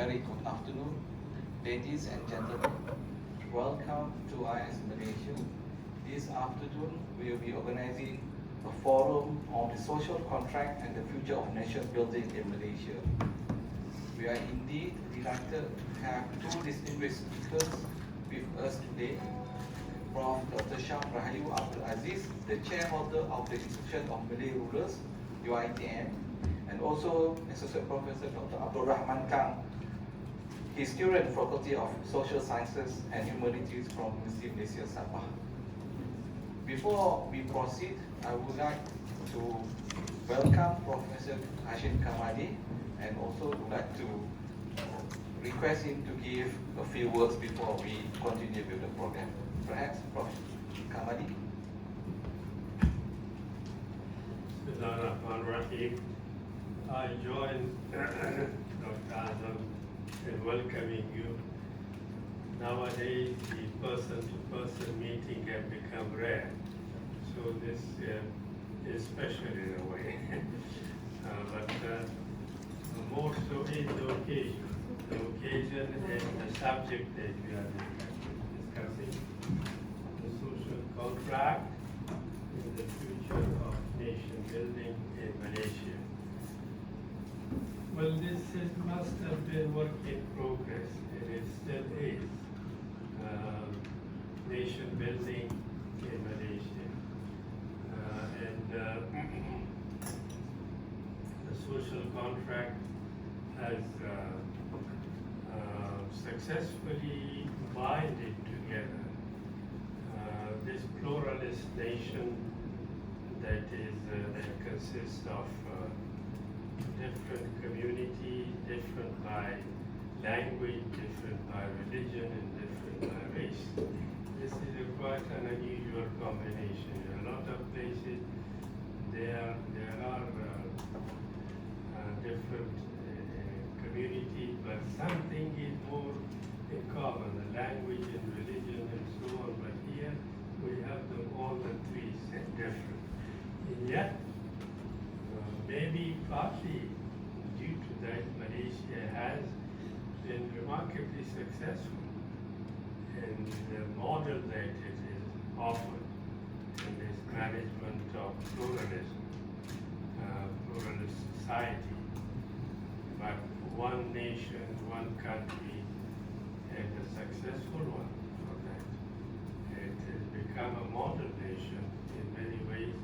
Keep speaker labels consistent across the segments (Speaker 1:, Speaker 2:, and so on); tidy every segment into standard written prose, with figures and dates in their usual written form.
Speaker 1: very good afternoon, ladies and gentlemen. Welcome to IS Malaysia. This afternoon, we will be organizing a forum on the social contract and the future of nation building in Malaysia. We are indeed delighted to have two distinguished speakers with us today. From Dr. Shah Rahayu Abdul Aziz, the chairholder of the Institution of Malay Rulers, UITM, and also Associate Professor Dr. Abdul Rahman Kang, historian, Faculty of Social Sciences and Humanities from University of Malaysia, Sabah. Before we proceed, I would like to welcome Professor Hashim Kamali and also would like to request him to give a few words before we continue with the program. Perhaps, Prof. Kamali.
Speaker 2: Bismillahirrahmanirrahim. I join Dr. Azam in welcoming you. Nowadays, the person-to-person meeting can become rare, so this is special in a way. But more so is the occasion and the subject that we are discussing, the social contract in the future of nation building in Malaysia. Well, must have been work in progress, and it still is. Nation building in Malaysia. The social contract has successfully binded together this pluralist nation that consists of different communities, different by language, different by religion, and different by race. This is quite an unusual combination. In a lot of places, there are different communities, but something is more in common, the language and religion and so on. But here we have them all the three different. And yet, maybe partly due to that, Malaysia has been remarkably successful in the model that it is offered in this management of pluralism, pluralist society. But one nation, one country, and a successful one for that. It has become a model nation in many ways,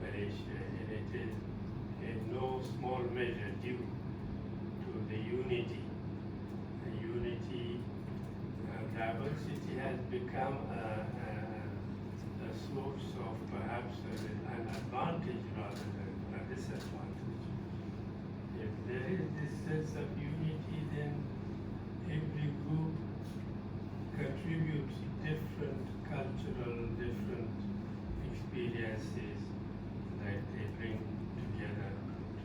Speaker 2: Malaysia, and it is in no small measure due to the unity. The unity, diversity has become a source of perhaps an advantage rather than a disadvantage. If there is this sense of unity, then every group contributes different cultural, different experiences that they bring together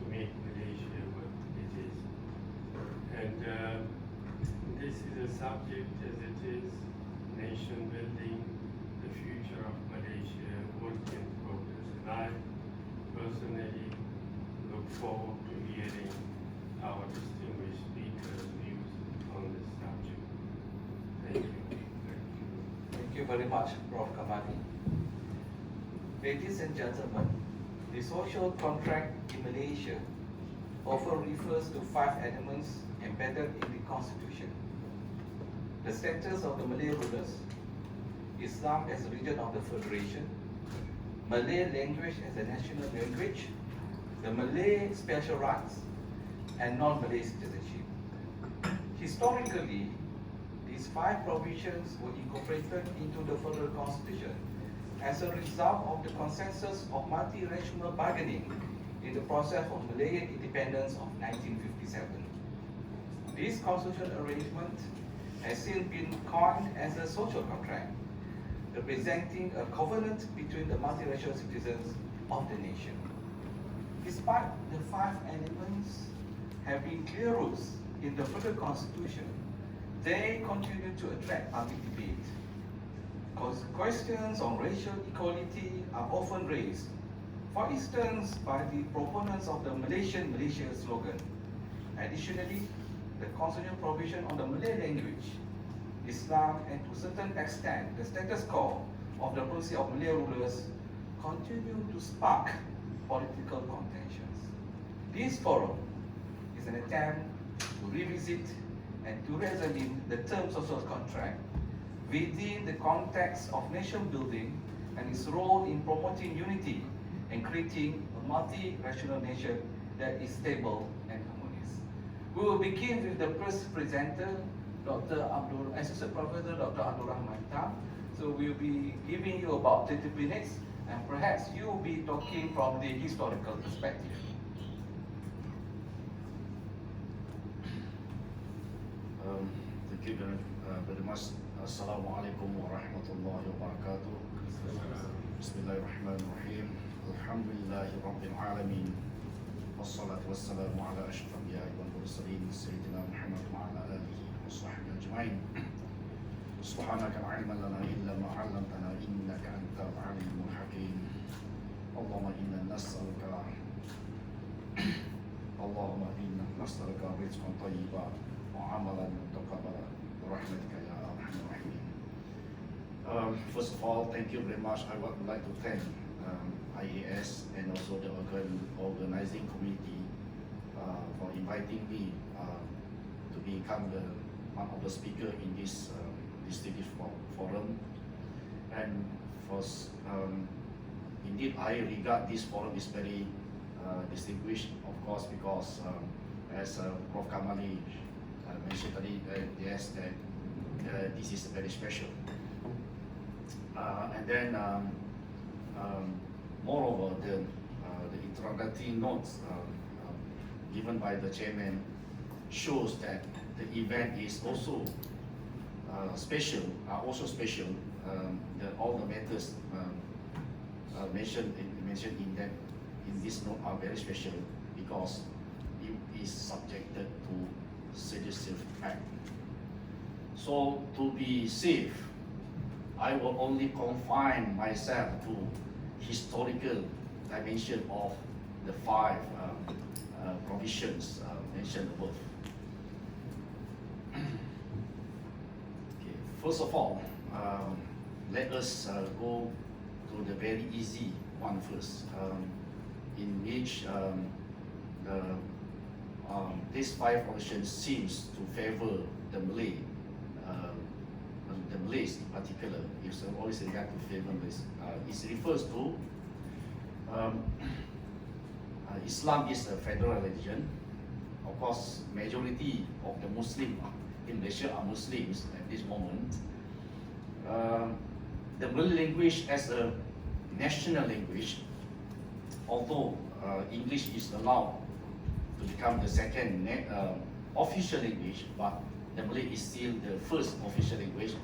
Speaker 2: to make Malaysia what it is. And this is a subject as it is, nation building, the future of Malaysia, work in progress. And I personally look forward to hearing our distinguished speakers' views on this subject. Thank you.
Speaker 1: Thank you very much, Prof. Kamali. Ladies and gentlemen, the social contract in Malaysia often refers to 5 elements embedded in the Constitution. The status of the Malay rulers, Islam as a region of the Federation, Malay language as a national language, the Malay special rights, and non-Malay citizenship. Historically, these 5 provisions were incorporated into the Federal Constitution as a result of the consensus of multiracial bargaining in the process of Malayan independence of 1957. This constitutional arrangement has since been coined as a social contract, representing a covenant between the multiracial citizens of the nation. Despite the 5 elements having clear roots in the Federal Constitution, they continue to attract public debate. Because questions on racial equality are often raised, for instance, by the proponents of the Malaysian Malaysia slogan. Additionally, the constitutional provision on the Malay language, Islam, and to a certain extent, the status quo of the policy of Malay rulers continue to spark political contentions. This forum is an attempt to revisit and to reexamine the terms of social contract within the context of nation building and its role in promoting unity and creating a multi-rational nation that is stable and harmonious. We will begin with the first presenter, Associate Professor Dr. Abdul Rahman Tam. So we'll be giving you about 30 minutes, and perhaps you'll be talking from the historical perspective.
Speaker 3: Thank you very much. Assalamualaikum warahmatullahi wabarakatuh. Bismillahirrahmanirrahim. Alhamdulillahi rabbil alamin. Wassalatu wassalamu ala ashrafil anbiya'i wal mursalin sayyidina Muhammad wa ala alihi wa sahbihi ajma'in. Subhanaka la ilma lana illa ma 'allamtana innaka antal alimul hakim. Allahumma inna nas'aluka Allahumma inna nas'aluka rizqan tayyiban wa 'amalan mutaqabbalan bi rahmatika ya arhamar rahimin. First of all, thank you very much. I would like to thank IAS and also the organizing committee for inviting me to become one of the speakers in this distinguished forum. And first, indeed, I regard this forum is very distinguished, of course, because as Prof. Kamali mentioned earlier, yes, that this is very special. And then, moreover, the introductory notes given by the chairman shows that the event is also special. All the matters mentioned in this note are very special because it is subjected to sedition act. So to be safe, I will only confine myself to historical dimension of the five provisions mentioned above. Okay. First of all, let us go to the very easy one first, in which these five provisions seems to favor the Malays in particular. It's always regard to favor Malays. It refers to Islam is a federal religion. Of course, majority of the Muslims in Malaysia are Muslims at this moment. The Malay language as a national language, although English is allowed to become the second official language, but the Malay is still the first official language.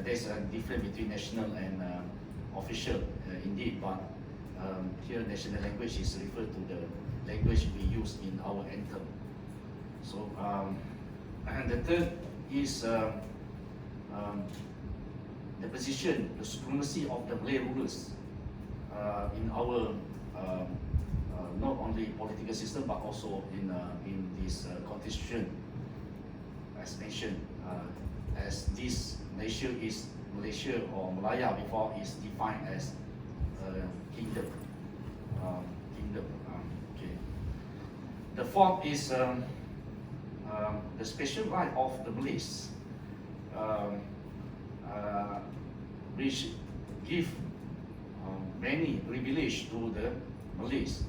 Speaker 3: There's a difference between national and official indeed, but here national language is referred to the language we use in our anthem. So, and the third is the position, the supremacy of the Malay rulers in our not only political system but also in this constitution, as mentioned, as this nation is Malaysia or Malaya before is defined as kingdom. Okay. The fourth is the special right of the Malays, which give many privilege to the Malays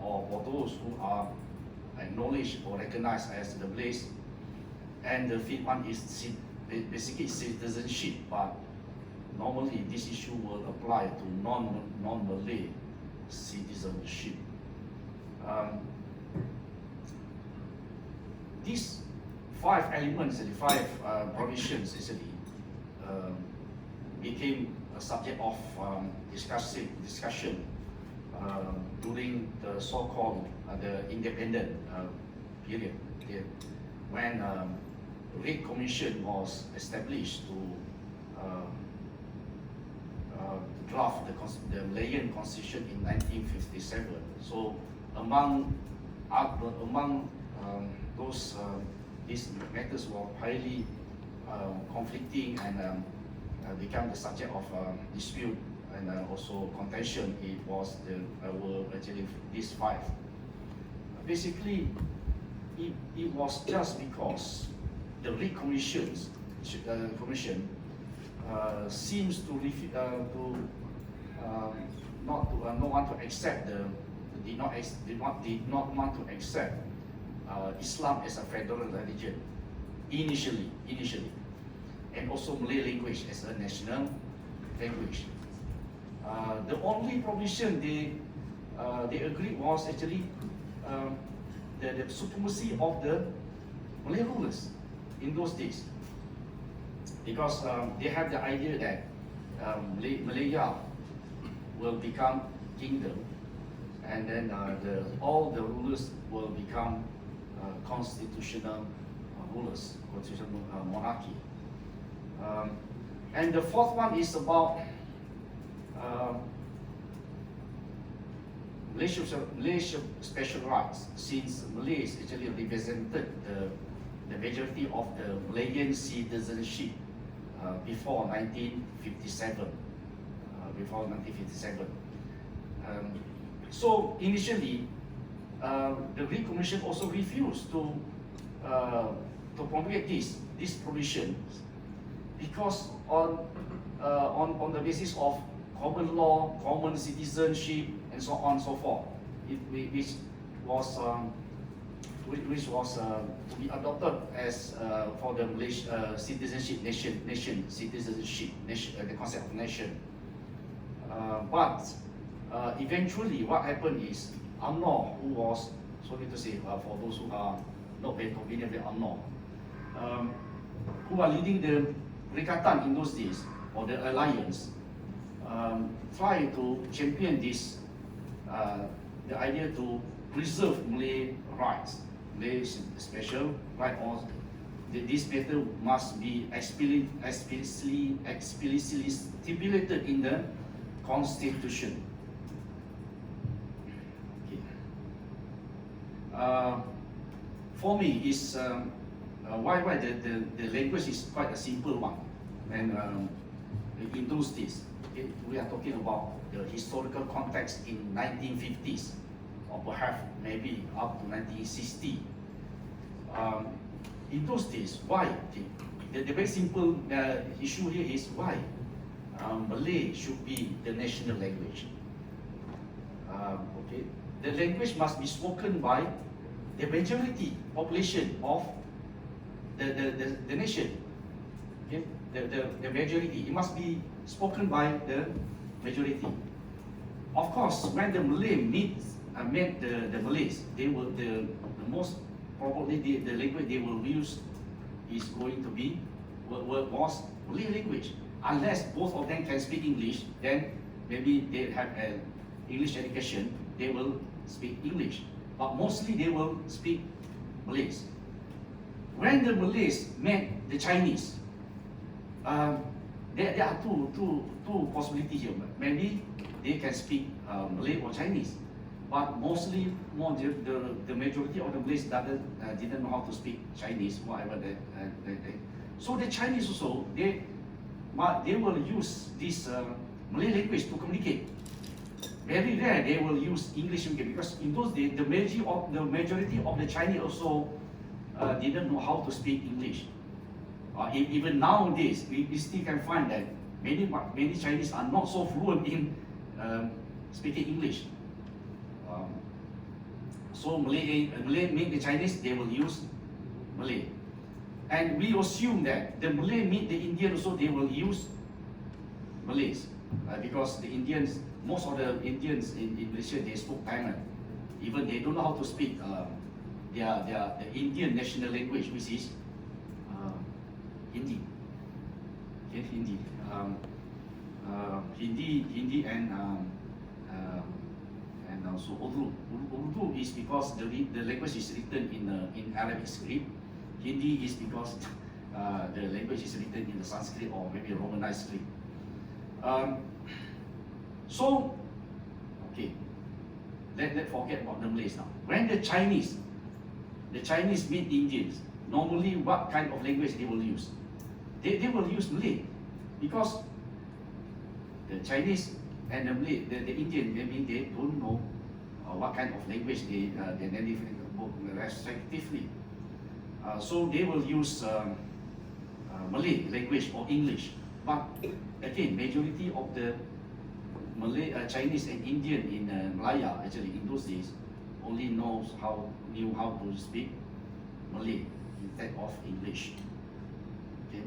Speaker 3: or those who are acknowledged or recognized as the Malays. And the fifth one is basically citizenship, but normally this issue will apply to non-Malay citizenship. These five elements and five provisions actually became a subject of discussion during the so-called the independent period, when Red Commission was established to draft the Malayan Constitution in 1957. So among those these matters were highly conflicting and become the subject of dispute and also contention. It was were actually these five. Basically, it was just because the Reed Commission seems to not want to accept did not want to accept Islam as a federal religion initially, and also Malay language as a national language. The only provision they agreed was actually the supremacy of the Malay rulers in those days, because they have the idea that Malaya will become kingdom, and then all the rulers will become constitutional rulers, constitutional monarchy. And the fourth one is about Malaysia special rights, since Malays actually represented the majority of the Malayan citizenship before 1957. So initially, the Reed Commission also refused to promulgate this provision, because on the basis of common law, common citizenship, and so on and so forth, which was to be adopted as for the Malaysia citizenship the concept of nation. But eventually, what happened is UMNO, who was, sorry to say, for those who are not very convenient with UMNO, who are leading the Perikatan in those days, or the alliance, try to champion this, the idea to preserve Malay rights, Malay special right, or this matter must be explicitly stipulated in the Constitution. Okay. For me, is why the language is quite a simple one, and in those days, okay, we are talking about the historical context in 1950s, or perhaps maybe up to 1960. In those days, why? The very simple issue here is why Malay should be the national language. Okay, the language must be spoken by the majority population of the nation. Okay, the majority, it must be spoken by the majority. Of course, when the Malay met the Malays, they will the most probably the language they will use is going to be was Malay language. Unless both of them can speak English, then maybe they have an English education, they will speak English. But mostly they will speak Malays. When the Malays met the Chinese, there are two possibilities here. Maybe they can speak Malay or Chinese, but mostly the majority of the Malays didn't know how to speak Chinese, whatever they. So the Chinese also, they will use this Malay language to communicate. Very rare they will use English because in those days the majority of the Chinese also didn't know how to speak English. Even nowadays, we still can find that many Chinese are not so fluent in speaking English. So Malay meet the Chinese, they will use Malay. And we assume that the Malay meet the Indian also, they will use Malays. Because the Indians, most of the Indians in Malaysia, they spoke Tamil. Even they don't know how to speak the Indian national language, which is Hindi. Okay, Hindi. Hindi and also Urdu. Urdu is because the language is written in Arabic script. Hindi is because the language is written in the Sanskrit or maybe Romanized script. So, okay, let's forget about the Malays now. When the Chinese meet Indians,
Speaker 4: normally what kind of language they will use? They will use Malay, because the Chinese and the Malay, the Indian, maybe they don't know what kind of language they native respectively. So they will use Malay language or English. But again, majority of the Malay, Chinese and Indian in Malaya, actually in those days, only knew how to speak Malay instead of English. Okay,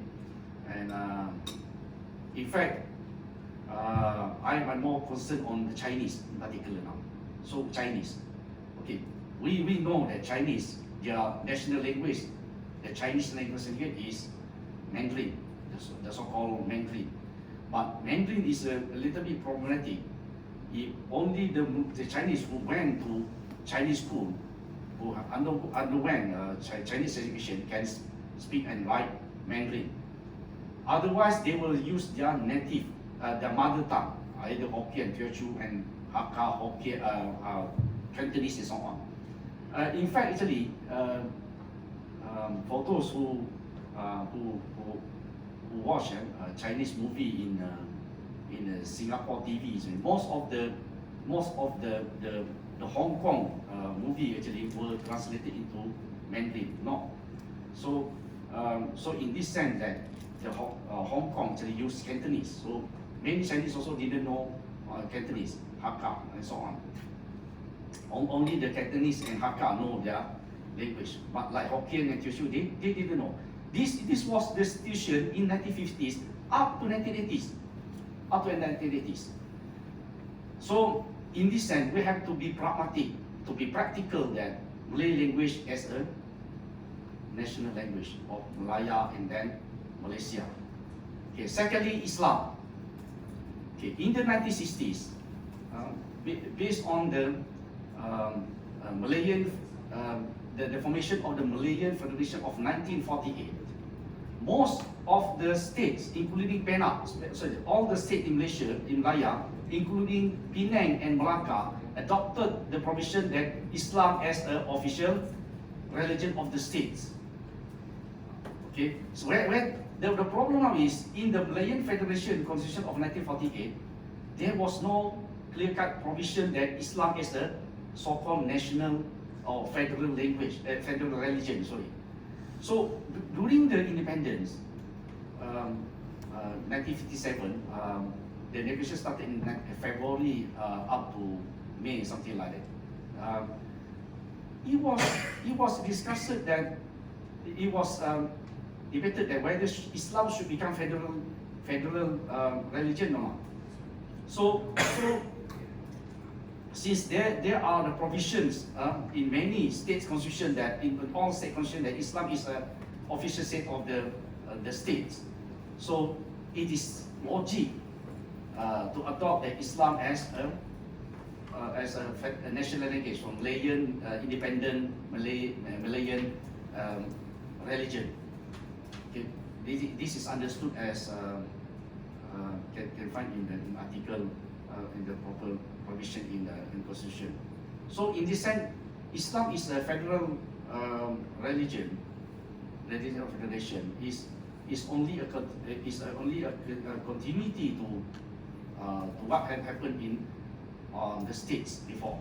Speaker 4: and in fact, I'm more concerned on the Chinese in particular now. So Chinese, okay, we know that Chinese, their national language, the Chinese language is Mandarin, the so-called Mandarin. But Mandarin is a little bit problematic. If only the Chinese who went to Chinese school, who underwent Chinese education, can speak and write Mandarin. Otherwise, they will use their native, their mother tongue, either Hokkien, Teochew, and Hakka, Hokkien, Cantonese, and so on. In fact, actually, for those who watch Chinese movie in Singapore TV, most of the Hong Kong movie actually were translated into Mandarin. No, so in this sense that the Hong Kong actually used Cantonese. So many Chinese also didn't know Cantonese, Hakka, and so on. Only the Cantonese and Hakka know their language, but like Hokkien and Teochew, they didn't know. This was the situation in 1950s up to 1980s. So in this sense, we have to be pragmatic, to be practical, that Malay language as a national language of Malaya and then Malaysia. Okay. Secondly, Islam. Okay. In the 1960s, based on the Malayan, the formation of the Malayan Federation of 1948, most of the states, including Perak, all the states in Malaysia, in Malaya, including Penang and Melaka, adopted the provision that Islam as an official religion of the states. Okay, so where the problem now is, in the Malayan Federation Constitution of 1948, there was no clear-cut provision that Islam is a so-called national or federal language, federal religion. Sorry. So during the independence, 1957, the negotiation started in February up to May, something like that. It was discussed that it was debated that whether Islam should become federal religion or not. So since there are the provisions in many states' constitution, that in all state constitution, that Islam is an official state of the states, so it is logic to adopt that Islam as a national language from Malayan independent Malayan religion. Okay. This is understood as can find in the article in the proper provision in the constitution. So in this sense, Islam is a federal religion of federation, is only a continuity to what had happened in the states before.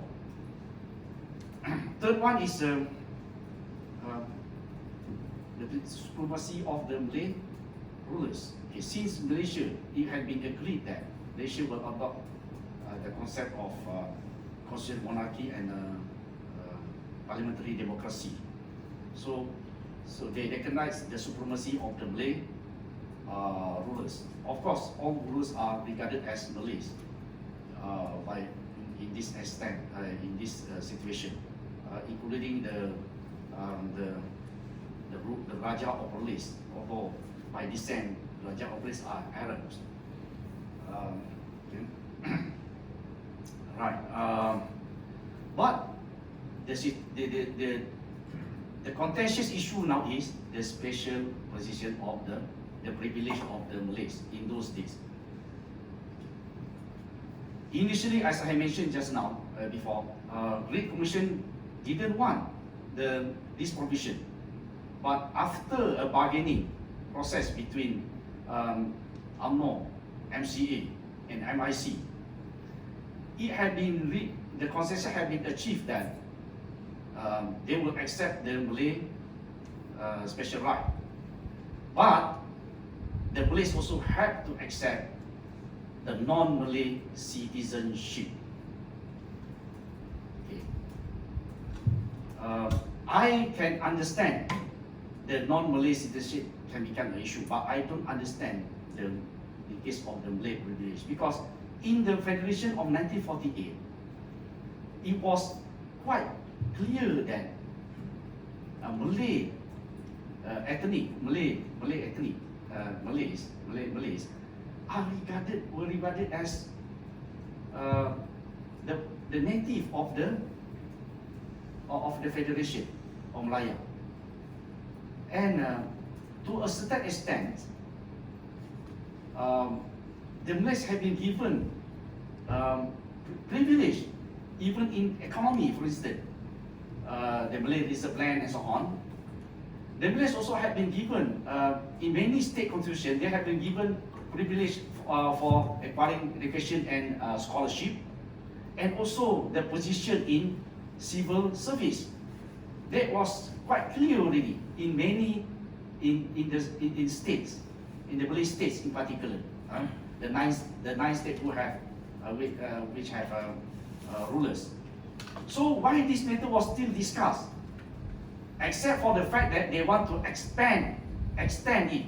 Speaker 4: Third one is the supremacy of the Malay rulers. Okay, since Malaysia, it had been agreed that Malaysia will adopt the concept of constitutional monarchy and parliamentary democracy. So they recognize the supremacy of the Malay rulers. Of course, all rulers are regarded as Malays in this extent, in this situation, including the Raja of Perlis, although by descent, Raja of Perlis are Arabs. Okay. Right. But the contentious issue now is the special position of the privilege of the Malays in those days. Initially, as I mentioned just now, before, Great Commission didn't want this provision. But after a bargaining process between UMNO, MCA, and MIC, it had been the consensus had been achieved that they will accept the Malay special right. But the Malays also have to accept the non-Malay citizenship. Okay. I can understand the non-Malay citizenship can become an issue, but I don't understand the case of the Malay privilege, because in the Federation of 1948, it was quite clear that Malays were regarded as the native of the Federation of Malaya, and to a certain extent, the Malays have been given privilege, even in economy, for instance, the Malay Reserve Land and so on. The Malays also have been given, in many state constitutions, they have been given privilege for acquiring education and scholarship, and also the position in civil service. That was quite clear already in many in states, in the Malay states in particular, the nine states who have which have rulers. So why this matter was still discussed, except for the fact that they want to extend it.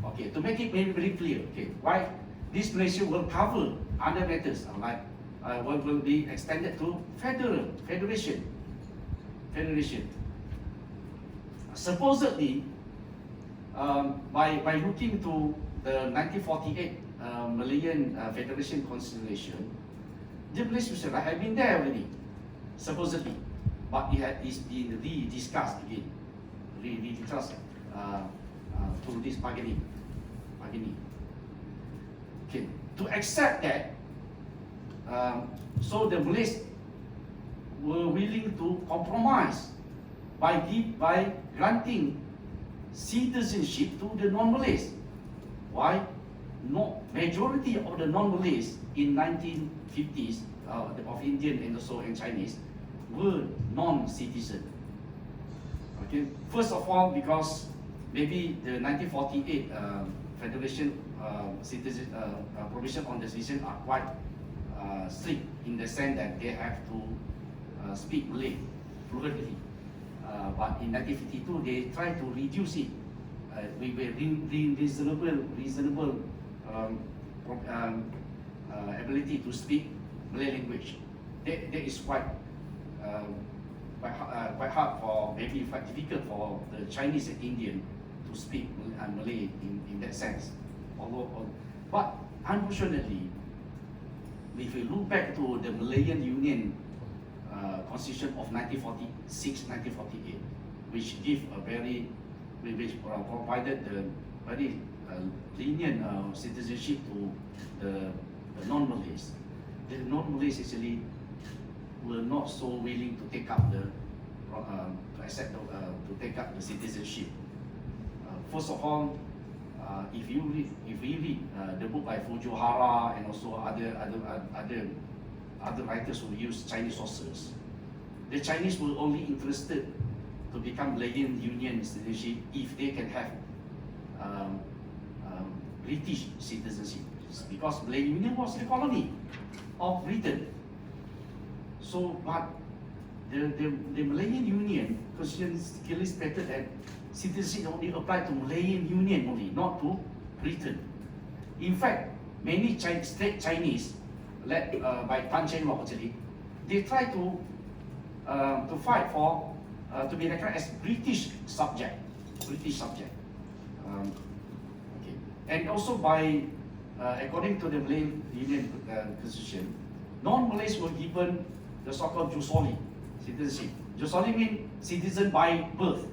Speaker 4: Okay, to make it very clear. Okay, why this Malaysia will cover other matters like will be extended to federation. Supposedly, by looking to the 1948 Malayan Federation Constitution, the Malaysian special right had been there already, supposedly, but it's been rediscussed again, through this bargaining. Okay, to accept that, so the Malays were willing to compromise by granting citizenship to the non-Malays. Why? No, majority of the non-Malays in 1950s of Indian and also in Chinese were non-citizen. Okay, first of all, because maybe the 1948 Federation citizen provision on the citizen are quite strict in the sense that they have to speak Malay fluently. But in 1952, they tried to reduce it with reasonable ability to speak Malay language. That is quite hard for, maybe quite difficult for the Chinese and Indian to speak Malay in that sense. But unfortunately, if we look back to the Malayan Union Constitution of 1946-1948, which provided the very lenient citizenship to the non-Malays. The non-Malays actually were not so willing to take up to take up the citizenship. First of all, if we read the book by Fujiwara and also other writers who use Chinese sources, the Chinese were only interested to become Malayan Union citizenship if they can have British citizenship, because Malayan Union was a colony of Britain. So, but the Malayan Union Constitution clearly stated that citizenship only applied to Malayan Union only, not to Britain. In fact, many straight Chinese, led by Tan Cheng Lock actually, they try to fight for to be recognized as British subject. Okay. And also by according to the Malayan Union Constitution, non-Malays were given the so-called Jusoli citizenship. Jusoli means citizen by birth.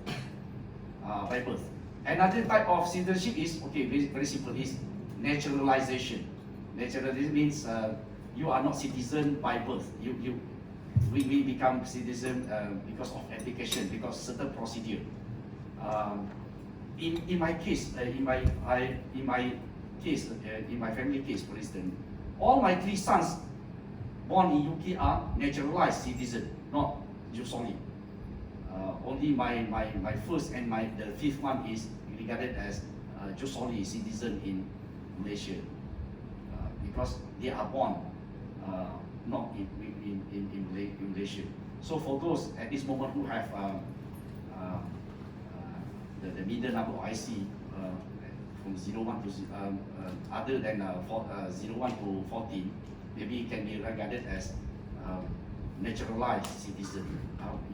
Speaker 4: Another type of citizenship is, okay, very simple, is naturalization. Naturalization means you are not citizen by birth. We become citizen because of application, because certain procedure. in my case, in my case, in my family case, for instance, all my 3 sons born in UK are naturalized citizens, not jus soli. Only my first and the 5th one is regarded as jus soli citizen in Malaysia, because they are born not in Malaysia. So for those at this moment who have the middle number of IC from 01 to other than 01 to 14, maybe it can be regarded as naturalized citizen.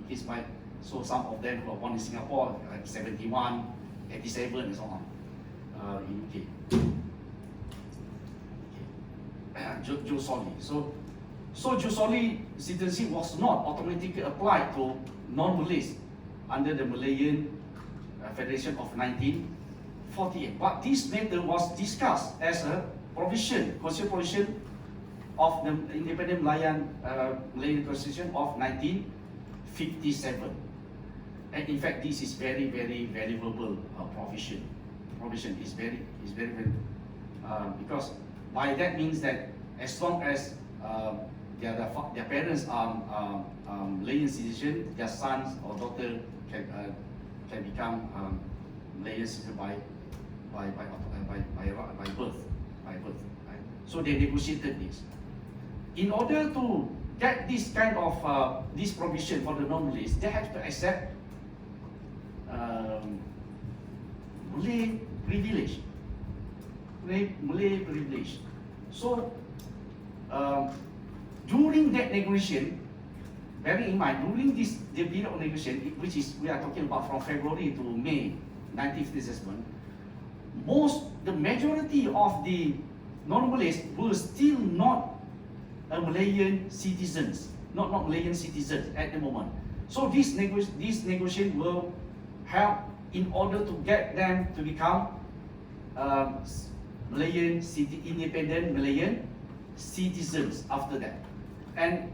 Speaker 4: It is my, so some of them who are born in Singapore, 71, 87, and so on, in UK. Jus soli. So jus soli citizenship was not automatically applied to non-Malays under the Malayan Federation of 1948. But this matter was discussed as a provision, constitutional provision of the Independent Malayan Constitution of 1957. And in fact, this is very, very valuable provision. Provision is very because by that means that as long as their parents are Malayan citizen, their sons or daughter can become Malayan citizen by birth. Right? So they negotiated this. In order to get this kind of this provision for the non-Malays, they have to accept Malay privilege. Malay privilege. So during that negotiation, bearing in mind, during the period of negotiation, which is we are talking about from February to May 1957, the majority of the non-Malays were still not Malayan citizens, not Malayan citizens at the moment. So this negotiation will help in order to get them to become independent Malayan citizens after that. And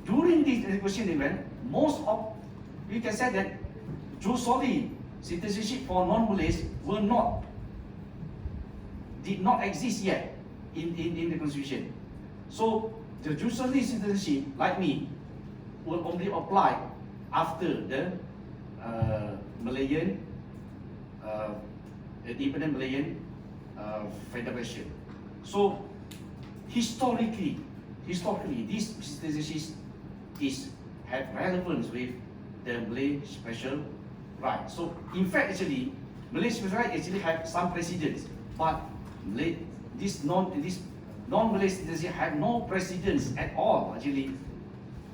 Speaker 4: during this negotiation event, we can say that jus soli citizenship for non-Malays did not exist yet in the constitution. So the jus soli citizenship, like me, will only apply after the Malayan, independent Malayan Federation. So historically, this citizenship have relevance with the Malay special right. So in fact, actually, Malay special right actually have some precedents, but this non-Malay citizenship have no precedents at all actually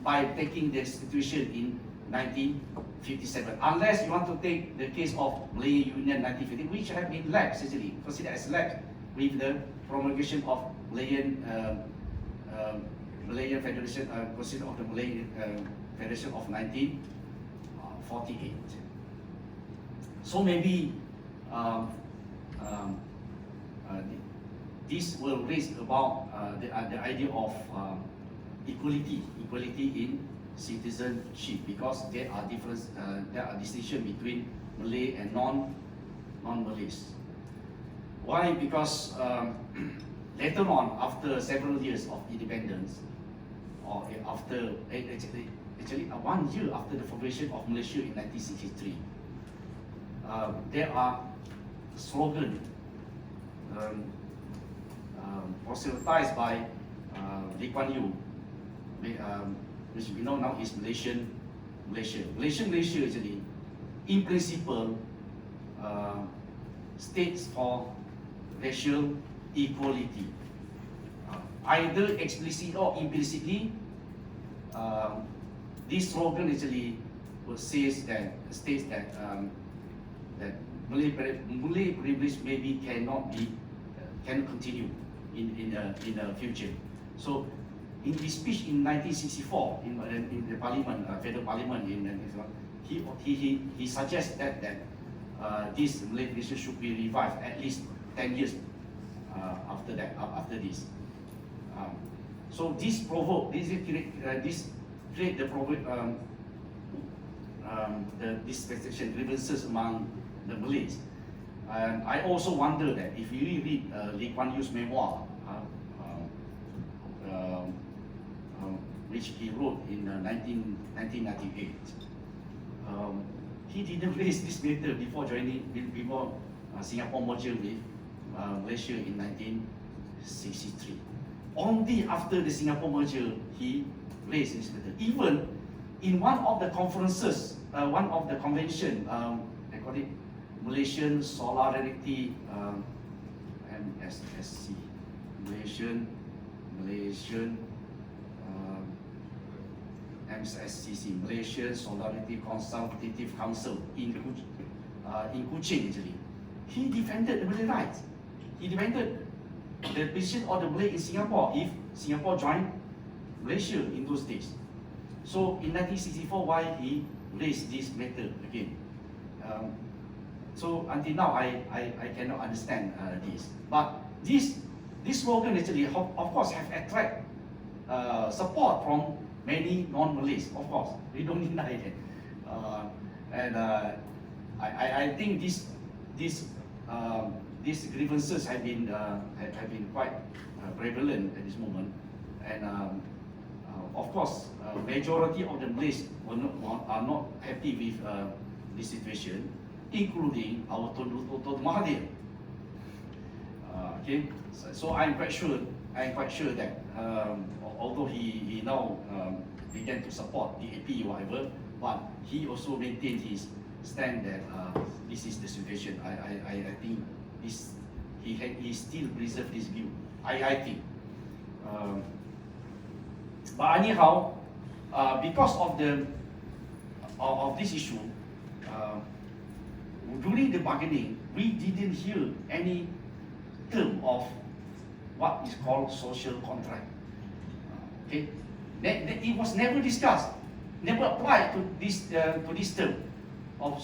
Speaker 4: by taking the institution in 1957, unless you want to take the case of Malayan Union 1950, which have been lapsed actually, considered as lapsed with the promulgation of Malayan Federation, Constitution of the Malayan Federation of 1948. So maybe this will raise about the idea of equality in citizenship, because there are distinction between Malay and non-Malays. Why? Because later on, after several years of independence, or after actually 1 year after the formation of Malaysia in 1963, there are slogans proselytized by Lee Kuan Yew, which we know now is Malaysian Malaysia actually, in principle, states for racial equality. Either explicitly or implicitly, this slogan actually states that Malay privilege maybe can continue in the future. So in his speech in 1964 in the Parliament, Federal Parliament he suggests that this Malay privilege should be revived at least 10 years after this. So this create the the dissatisfaction grievances among the Malays. And I also wonder that if you really read Lee Kuan Yew's memoir, which he wrote in 1998, he didn't raise this matter before Singapore merger with Malaysia in 1963. Only after the Singapore merger, he raised this matter. Even in one of the conferences, one of the convention, they call it Malaysian Solidarity, MSSC, Malaysian MSSCC, Malaysian Solidarity Consultative Council in Kuching actually. He defended the Malay rights. He defended the position of the Malay in Singapore if Singapore joined Malaysia in those days. So in 1964, why he raised this matter again? So until now, I cannot understand this. But this slogan actually, of course, have attract support from many non-Malays. Of course, we don't deny that. I think these grievances have been quite prevalent at this moment, and of course, majority of the Malays are not happy with this situation, including our Tun Mahathir. Okay, so I'm quite sure that although he now began to support DAP or whatever, but he also maintained his stand that this is the situation. I think he still preserved this view. I think. But anyhow, because of this issue, during the bargaining, we didn't hear any term of what is called social contract. Okay, it was never discussed, never applied to this term of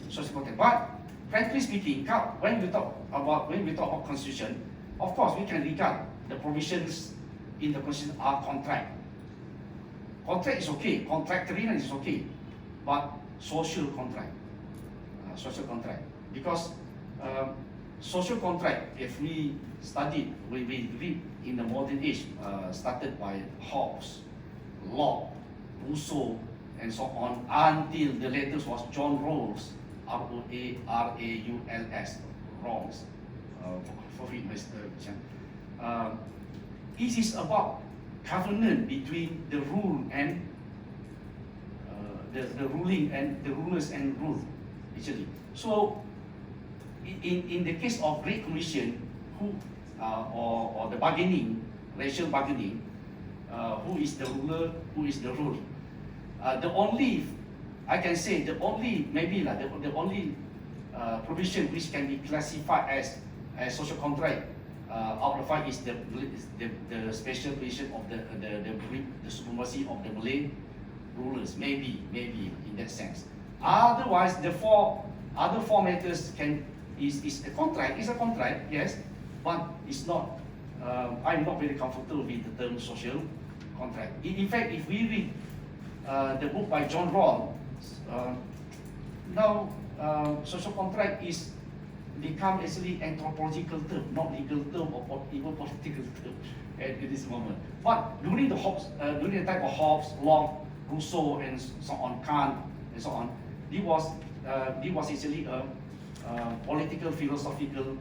Speaker 4: social contract. But frankly speaking, when we talk about constitution, of course we can regard the provisions in the constitution are contract. Contract is okay, contractorial is okay, but social contract, because social contract, if we studied, we read in the modern age, started by Hobbes, Locke, Rousseau, and so on, until the latest was John Rawls, R-O-A-R-A-U-L-S, Rawls, forgive Mr. Chan. It is about covenant between the rule and the ruling and the rulers and rule, actually. So, in the case of Great Commission, or the bargaining, racial bargaining, who is the ruler, who is the rule? The only, I can say, the only provision which can be classified as social contract out of five is the special provision of the supremacy of the Malay rulers, maybe in that sense. Otherwise, the other four matters is a contract, yes, but it's not. I'm not very comfortable with the term social contract. In fact, if we read the book by John Rawls, now social contract is become actually anthropological term, not legal term or even political term at this moment. But during the time of Hobbes, Locke, Rousseau, and so on, Kant, and so on, it was actually a political, philosophical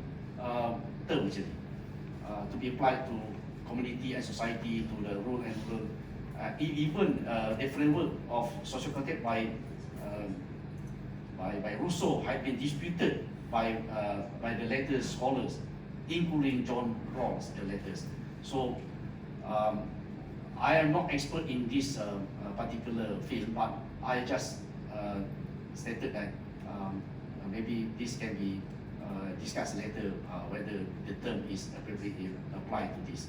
Speaker 4: term actually, to be applied to community and society, to the rule and rule. Even the framework of social contract by Rousseau had been disputed by the later scholars, including John Rawls, the latest. So I am not expert in this particular field, but I just stated that maybe this can be discussed later, whether the term is appropriately applied to this.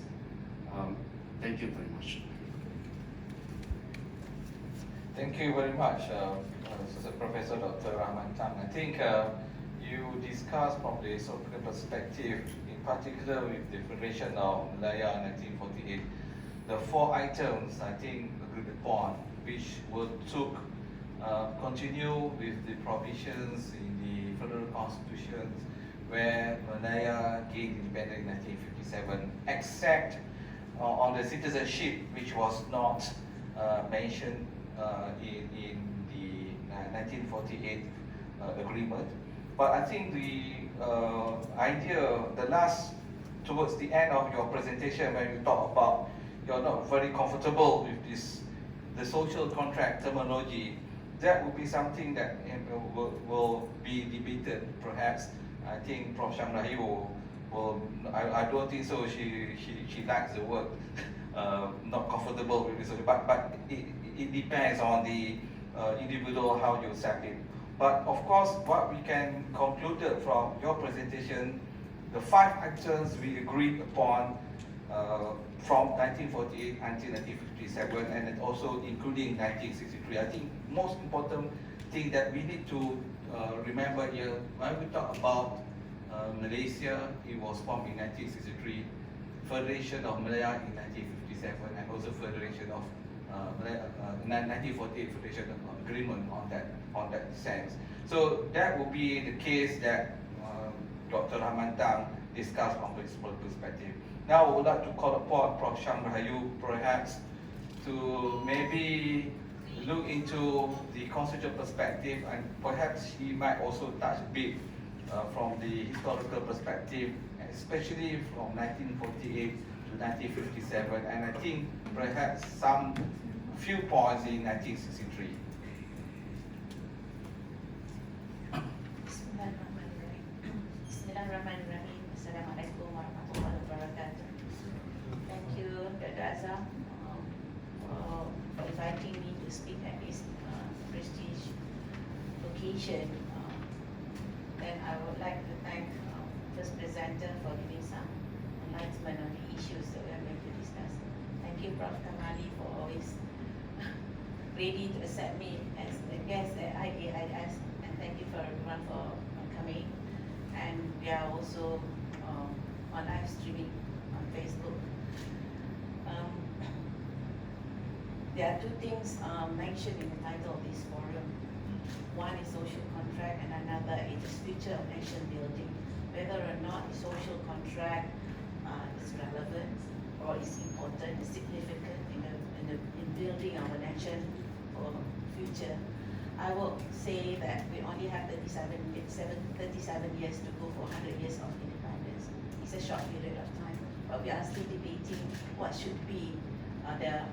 Speaker 4: Thank you very much.
Speaker 1: Thank you very much, Professor Dr. Rahman Tan. I think you discussed from the South African perspective, in particular with the Federation of Malaya 1948, the 4 items I think agreed upon, which took continue with the provisions in the federal constitution where Malaya gained independence in 1957, except on the citizenship, which was not mentioned in the 1948 agreement. But I think the idea, the last, towards the end of your presentation, when you talk about you're not very comfortable with this, the social contract terminology, that would be something that will be debated perhaps. I think Prof. Sham Rahayu will, I don't think so, she likes the word, not comfortable with this, but it depends on the individual how you set it. But of course, what we can conclude from your presentation, the 5 items we agreed upon from 1948 until 1957, and then also including 1963. I think most important thing that we need to remember here, when we talk about Malaysia, it was formed in 1963, Federation of Malaya in 1957, and also Federation of 1948 Federation Agreement on that sense. So that will be the case that Dr. Rahman Tang discussed from principal perspective. Now I would like to call upon Prof. Sham Rahayu perhaps to maybe look into the constitutional perspective, and perhaps he might also touch a bit from the historical perspective, especially from 1948 to 1957, and I think perhaps some few points in 1963.
Speaker 5: Bismillahirrahmanirrahim. Assalamualaikum warahmatullahi wabarakatuh. Thank you, Dr. Azhar, for inviting me to speak at this prestige occasion. Then I would like to thank first presenter for giving some enlightenment on the issues that we are going to discuss. Thank you, Prof. Kamali, for always ready to accept me as a guest at IAIS, and thank you for everyone for coming. And we are also on live streaming on Facebook. There are 2 things mentioned in the title of this forum. One is social contract, and another is the future of nation building. Whether or not the social contract is relevant or is important, is significant in building our nation for future. I will say that we only have 37 years to go for 100 years of independence. It's a short period of time, but we are still debating what should be the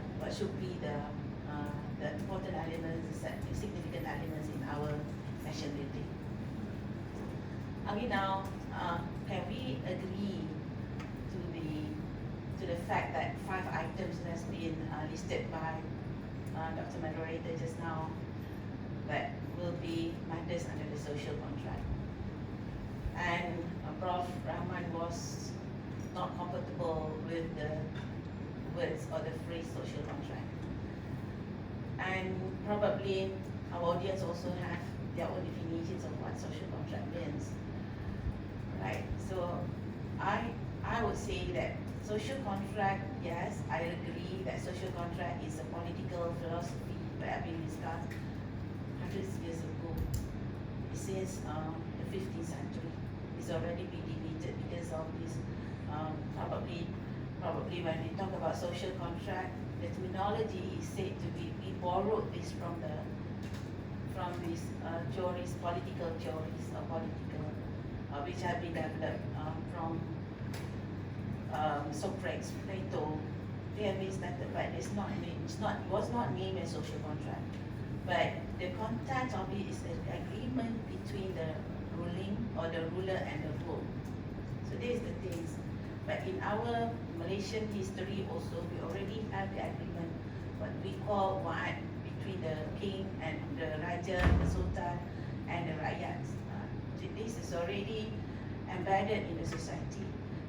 Speaker 5: important elements, the significant elements in our nation building. Can we agree to the fact that 5 items has been listed by Dr. Moderator just now that will be matters under the social contract? And Prof. Rahman was not comfortable with the words or the phrase social contract. And probably our audience also have their own definitions of what social contract means. Right? So I would say that social contract, yes, I agree that social contract is a political philosophy that have been discussed hundreds of years ago. Since the 15th century. It's already been debated because of this. Probably when we talk about social contract, the terminology is said to be, we borrowed this from these theories, political theories, which have been developed from Socrates, Plato. They have been started, but it was not named as social contract. But the content of it is an agreement between the ruling or the ruler and the ruled. So this is the things. But in our Malaysian history also, we already have the agreement, what we call one between the king and the Raja, the Sultan, and the Rakyat. This is already embedded in the society.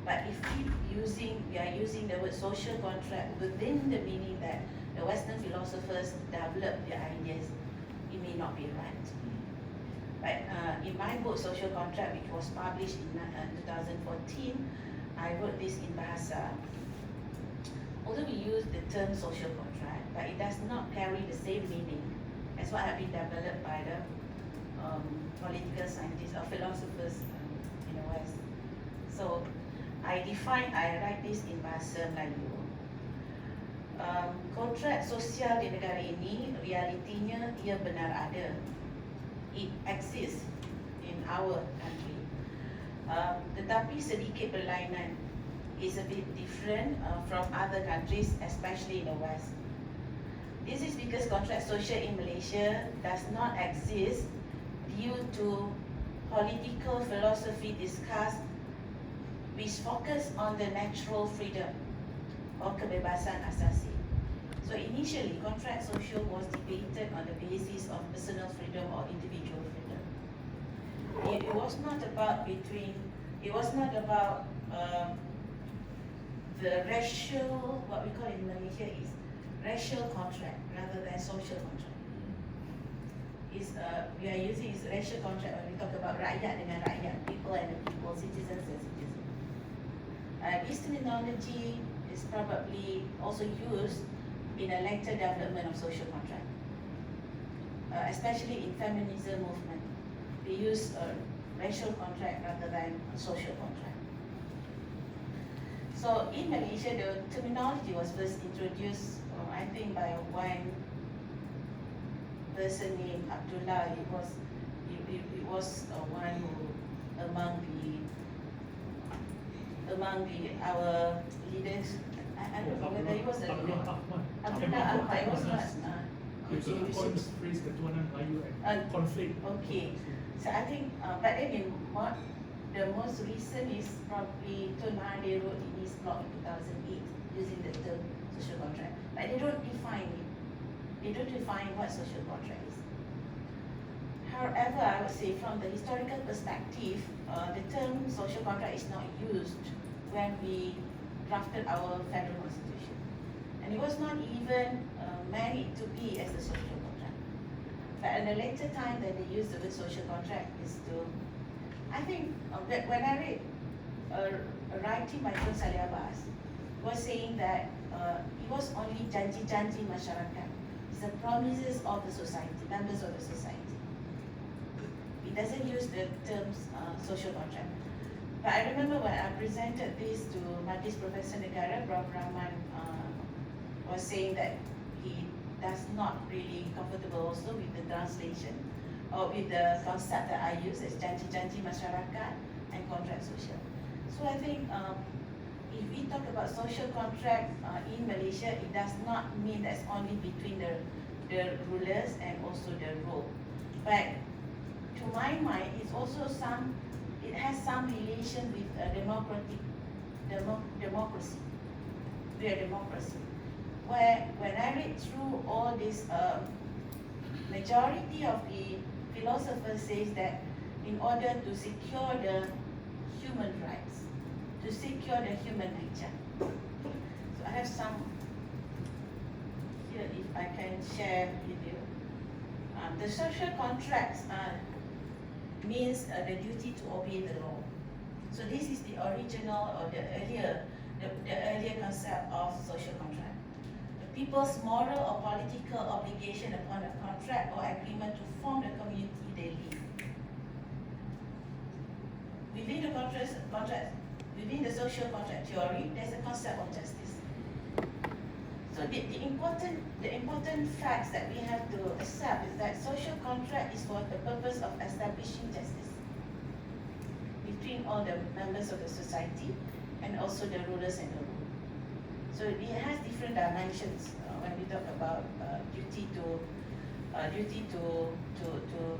Speaker 5: But if we are using the word social contract within the meaning that the Western philosophers developed their ideas, it may not be right. But in my book, Social Contract, which was published in 2014, I wrote this in Bahasa. Although we use the term social contract, but it does not carry the same meaning as what have been developed by the political scientists or philosophers in the West. So I write this in bahasa Melayu. Kontrak sosial di negara ini realitinya ia benar ada. It exists in our country. Tetapi sedikit berlainan, is a bit different from other countries, especially in the West. This is because contract social in Malaysia does not exist due to political philosophy discussed which focus on the natural freedom or kebebasan asasi. So initially, contract social was debated on the basis of personal freedom or individual freedom. It was not about the racial, what we call in Malaysia is racial contract rather than social contract. We are using is racial contract when we talk about rakyat dengan rakyat, people and the people, citizens and citizens. This terminology is probably also used in a later development of social contract, especially in feminism movement. They use racial contract rather than social contract. So in Malaysia, the terminology was first introduced, I think, by one person named Abdullah. It was one who among our leaders. I don't know whether he was a leader. Abdullah Ahmad. It was not.
Speaker 6: It's a coins phrase ketuanan Melayu and conflict.
Speaker 5: Okay. So I think, but then the most recent is probably Tun Mahathir wrote in his blog in 2008 using the term social contract. But they don't define it. They don't define what social contract is. However, I would say from the historical perspective, the term social contract is not used when we drafted our federal constitution. And it was not even meant to be as a social contract. But in a later time that they used the word social contract is to, I think when I read a writing by Tun Saleh Abbas was saying that it was only janji-janji masyarakat. It's the promises of the society, members of the society. It doesn't use the terms social contract. But I remember when I presented this to Majlis Professor Negara, Prof. Rahman was saying that he does not really comfortable also with the translation or with the concept that I use as janji-janji masyarakat and contract social. So I think if we talk about social contract in Malaysia, it does not mean that's only between the rulers and also the rule. But to my mind, it's also it has some relation with democracy. We are democracy. Where when I read through all this, majority of the philosophers says that in order to secure the human rights, to secure the human nature. So I have some here, if I can share with you. The social contracts means the duty to obey the law. So this is the original or the earlier concept of social contract. People's moral or political obligation upon a contract or agreement to form the community they live. Within the social contract theory, there's a concept of justice. So the important facts that we have to accept is that social contract is for the purpose of establishing justice between all the members of the society and also the rulers and the ruled. So it has different dimensions when we talk about duty to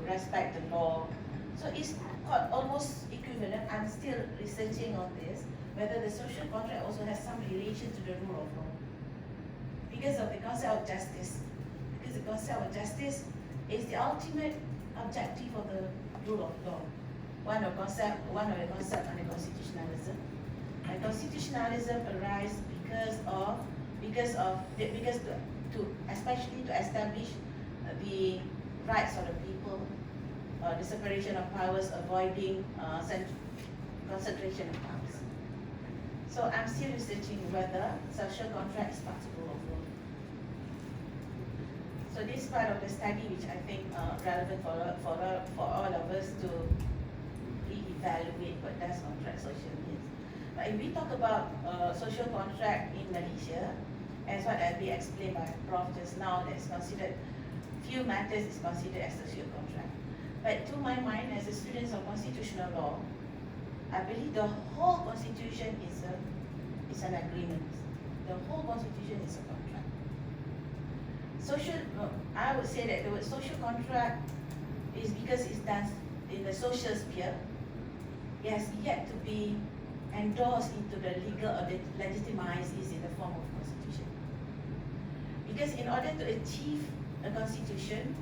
Speaker 5: respect the law. So it's quite almost equivalent. I'm still researching on this, whether the social contract also has some relation to the rule of law. Because of the concept of justice. Because the concept of justice is the ultimate objective of the rule of law. One of the concepts on the constitutionalism. And constitutionalism arises especially to establish the rights of the people, the separation of powers, avoiding concentration of powers. So I'm still researching whether social contract is part of rule of law. So this part of the study, which I think relevant for all of us to reevaluate what does contract social means. But if we talk about social contract in Malaysia, as what has been explained by Prof just now, that's considered, few matters is considered as social contract. But to my mind, as a student of constitutional law, I believe the whole constitution is an agreement. The whole constitution is a contract. I would say that the word social contract is because it's done in the social sphere. It has yet to be endorsed into the legal or the legitimized is in the form of constitution. Because in order to achieve a constitution,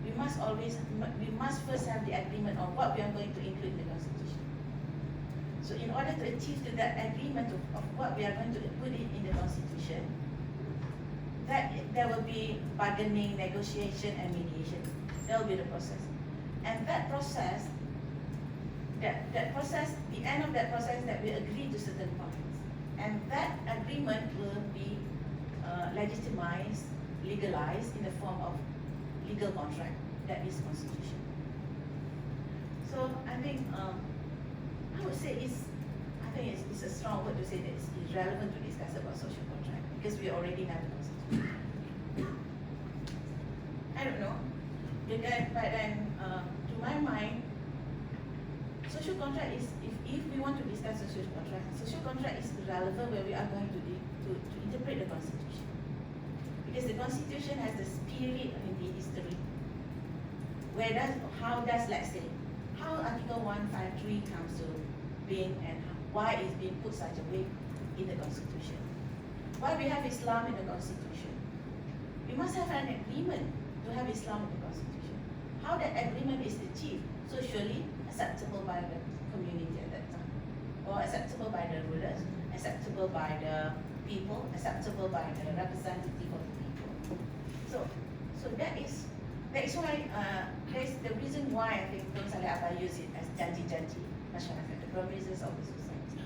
Speaker 5: we must first have the agreement on what we are going to include in the constitution. So in order to achieve to that agreement of what we are going to put in the constitution, that there will be bargaining, negotiation, and mediation. That will be the process. And that process, the end of that process, that we agree to certain points. And that agreement will be legitimized, legalized in the form of legal contract, that is constitution. So I think, I would say it's a strong word to say that it's irrelevant to discuss about social contract, because we already have the constitution. I don't know, but then to my mind, social contract is, if we want to discuss social contract is relevant where we are going to interpret the constitution. Because the constitution has the spirit of the history. How does, let's say, how Article 153 comes to being and why it's being put such a way in the constitution. Why we have Islam in the constitution. We must have an agreement to have Islam in the constitution. How that agreement is achieved, socially acceptable by the community at that time, or acceptable by the rulers, acceptable by the people, acceptable by the representative of the people. So that is why that's the reason why I think Tun Saleh Abah use it as janji-janji masyarakat, the promises of the society.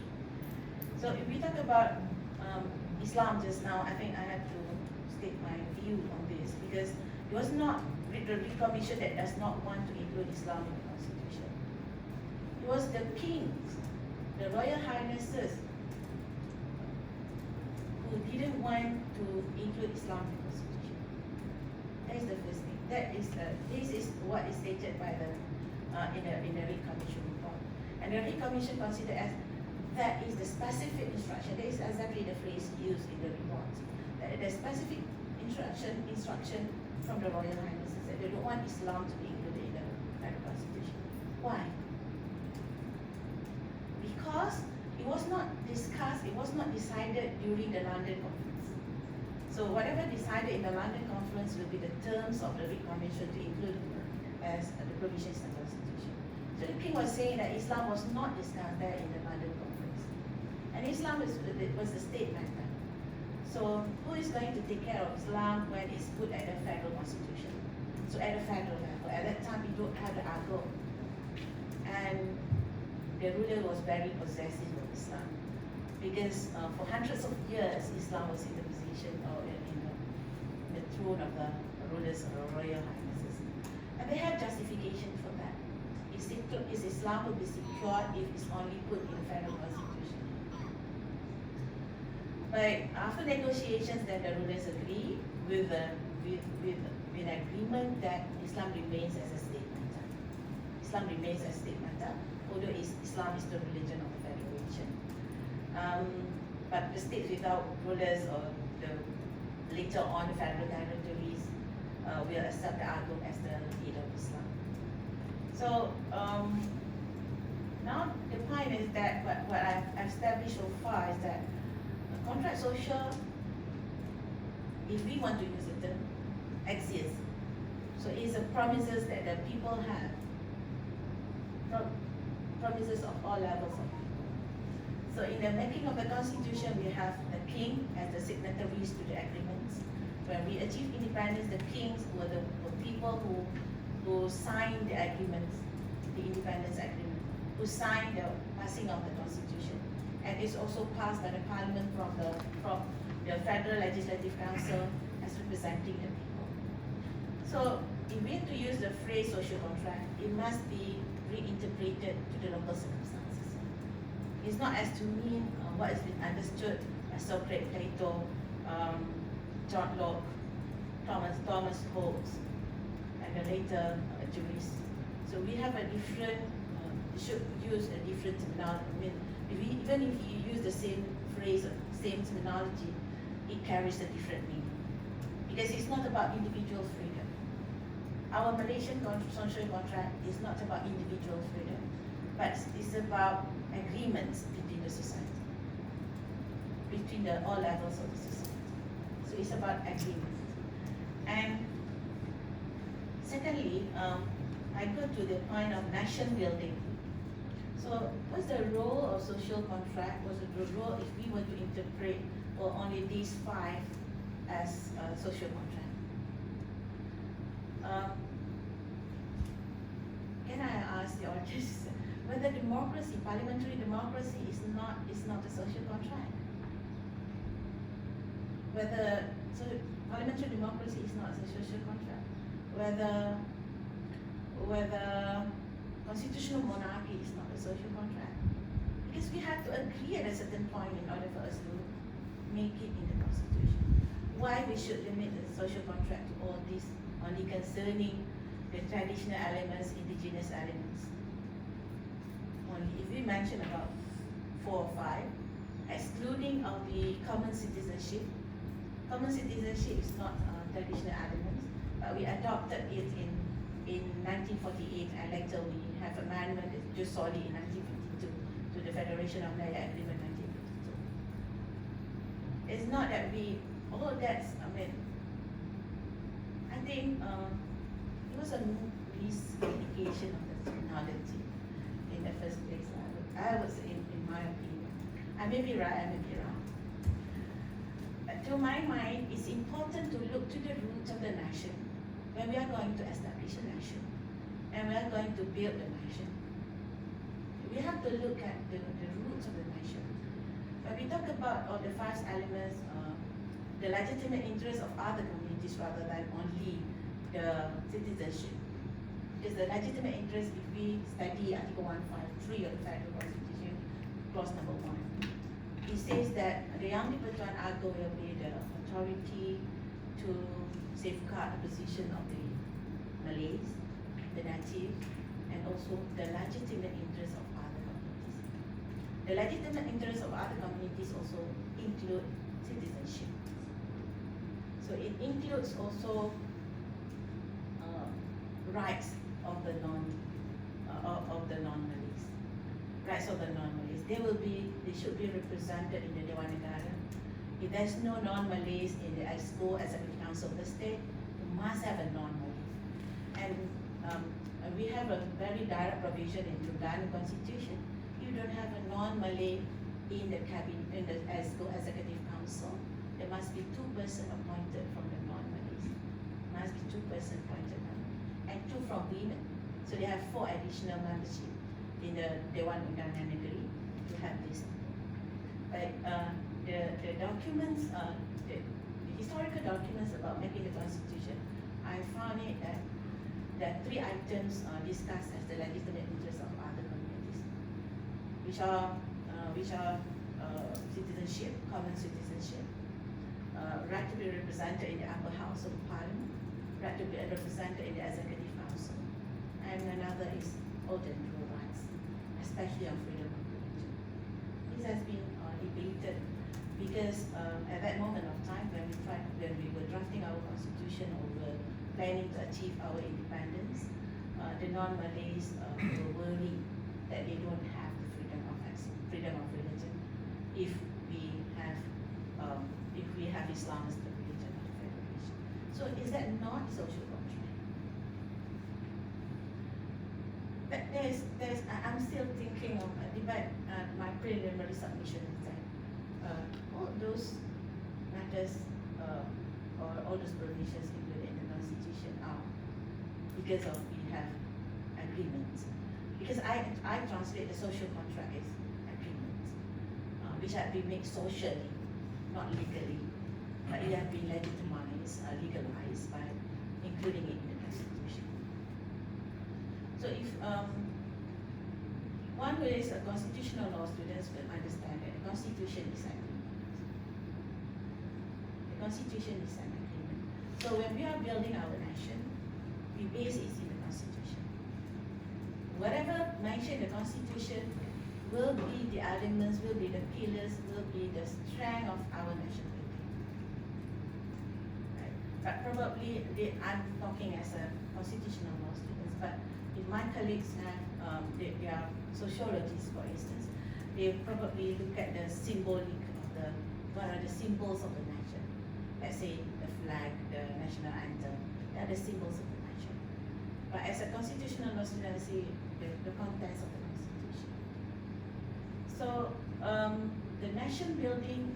Speaker 5: So if we talk about Islam just now, I think I have to state my view on this, because it was not the Reed Commission that does not want to include Islam in the constitution. It was the kings, the royal highnesses, who didn't want to include Islam in the constitution. That is the first thing. This is what is stated by the in the Reed Commission report. And the Reed Commission considered as that is the specific instruction. That is exactly the phrase used in the report. That the specific instruction from the Royal Highnesses that they don't want Islam to be included in the constitution. Why? Because it was not discussed, it was not decided during the London Conference. So whatever decided in the London Conference will be the terms of the Reed Commission to include as the provisions in the constitution. So the king was saying that Islam was not discussed there in the London Conference. And Islam was the state matter. So who is going to take care of Islam when it's put at the federal constitution? So at the federal level, at that time we don't have the AGO. And the ruler was very possessive of Islam. Because for hundreds of years, Islam was in the position or in the throne of the rulers or royal highnesses. And they had justification for that. Is Islam will be secured if it's only put in the federal constitution. But after negotiations, then the rulers agree with an agreement that Islam remains as a state matter. Islam remains as a state matter, although Islam is the religion of the federation. But the states without rulers or later on the federal territories will accept the AGO as the leader of Islam. So now the point is that what I've established so far is that contract social, if we want to use the term, exists. So it's a promises that the people have, promises of all levels of people. So in the making of the constitution, we have the king as the signatories to the agreements. When we achieve independence, the kings were the people who signed the agreements, the independence agreement, who signed the passing of the constitution. And it's also passed by the parliament from the Federal Legislative Council as representing the people. So if we have to use the phrase social contract, it must be reinterpreted to the local circumstances. It's not as to mean what has been understood by Socrates, Plato, John Locke, Thomas Hobbes, and the later jurists. So we have a different, should use a different terminology. I mean, even if you use the same phrase, same terminology, it carries a different meaning. Because it's not about individual freedom. Our Malaysian social contract is not about individual freedom, but it's about agreements between the society, between all levels of the society. So it's about agreements. And secondly, I go to the point of nation building. So what's the role of social contract? What's the role if we were to interpret only these 5 as social contract? Can I ask the audience whether democracy, parliamentary democracy, is not a social contract? Whether parliamentary democracy is not a social contract? Whether constitutional monarchy is not a social contract? Because we have to agree at a certain point in order for us to make it in the constitution. Why we should limit the social contract to all these only concerning the traditional elements, indigenous elements? Only if we mention about 4 or 5, excluding of the common citizenship. Common citizenship is not traditional elements, but we adopted it in 1948, and later we have amendment just solely in 1952 to the Federation of Malaya Agreement 1952. It's not that we, that's, I mean, I think it was a miscommunication of the terminology in the first place. I would say, in my opinion. I may be right, I may be wrong. But to my mind, it's important to look to the roots of the nation when we are going to establish a nation and we are going to build a nation. We have to look at the roots of the nation. When we talk about all the 5 elements, the legitimate interests of other communities rather than only the citizenship. Because the legitimate interest, if we study Article 153 of the Federal Constitution, clause number 1, it says that the Yang di-Pertuan Agong will be the authority to safeguard the position of the Malays, the natives, and also the legitimate interests of other communities. The legitimate interests of other communities also include citizenship. So it includes also rights of the non-Malays. Rights of the non-Malays. They should be represented in the Dewan Negara. If there's no non-Malays in the EXCO, Executive Council of the State, you must have a non-Malay. And we have a very direct provision in the Terengganu Constitution. You don't have a non-Malay in the cabinet, in the EXCO, Executive Council. There must be 2 persons appointed from the non-Malays. Must be 2 persons appointed, and 2 from women. So they have 4 additional membership in the Dewan Undangan Negeri to have this. But the documents, the historical documents about making the constitution, I found it that there are 3 items discussed as the legitimate interests of other communities, which are citizenship, common citizenship, right to be represented in the upper house of Parliament, right to be represented in the Executive Council, and another is oath and rule rights, especially on freedom of religion. This has been debated because at that moment of time when we were drafting our constitution or were planning to achieve our independence, the non-Malays were worried that they don't have the freedom of religion if we have Islam as the religion of the federation. So is that not social contract? But I'm still thinking of a debate. My preliminary submission is that all those matters or all those provisions included in the Constitution are because of we have agreements. Because I translate the social contract as agreements, which have been made socially, not legally, but it have been legitimized, legalized by including it in the constitution. So if one who is a constitutional law students will understand that the constitution is an agreement. The constitution is an agreement. So when we are building our nation, we base it in the constitution. Whatever mentioned in the constitution will be the elements, will be the pillars, will be the strength of our nation building. Right? But probably I'm talking as a constitutional law students, but if my colleagues have, they are sociologists, for instance, they probably look at the symbolic of what are the symbols of the nation. Let's say the flag, the national anthem, they are the symbols of the nation. But as a constitutional law student, I see the contents of the constitution. So the nation building,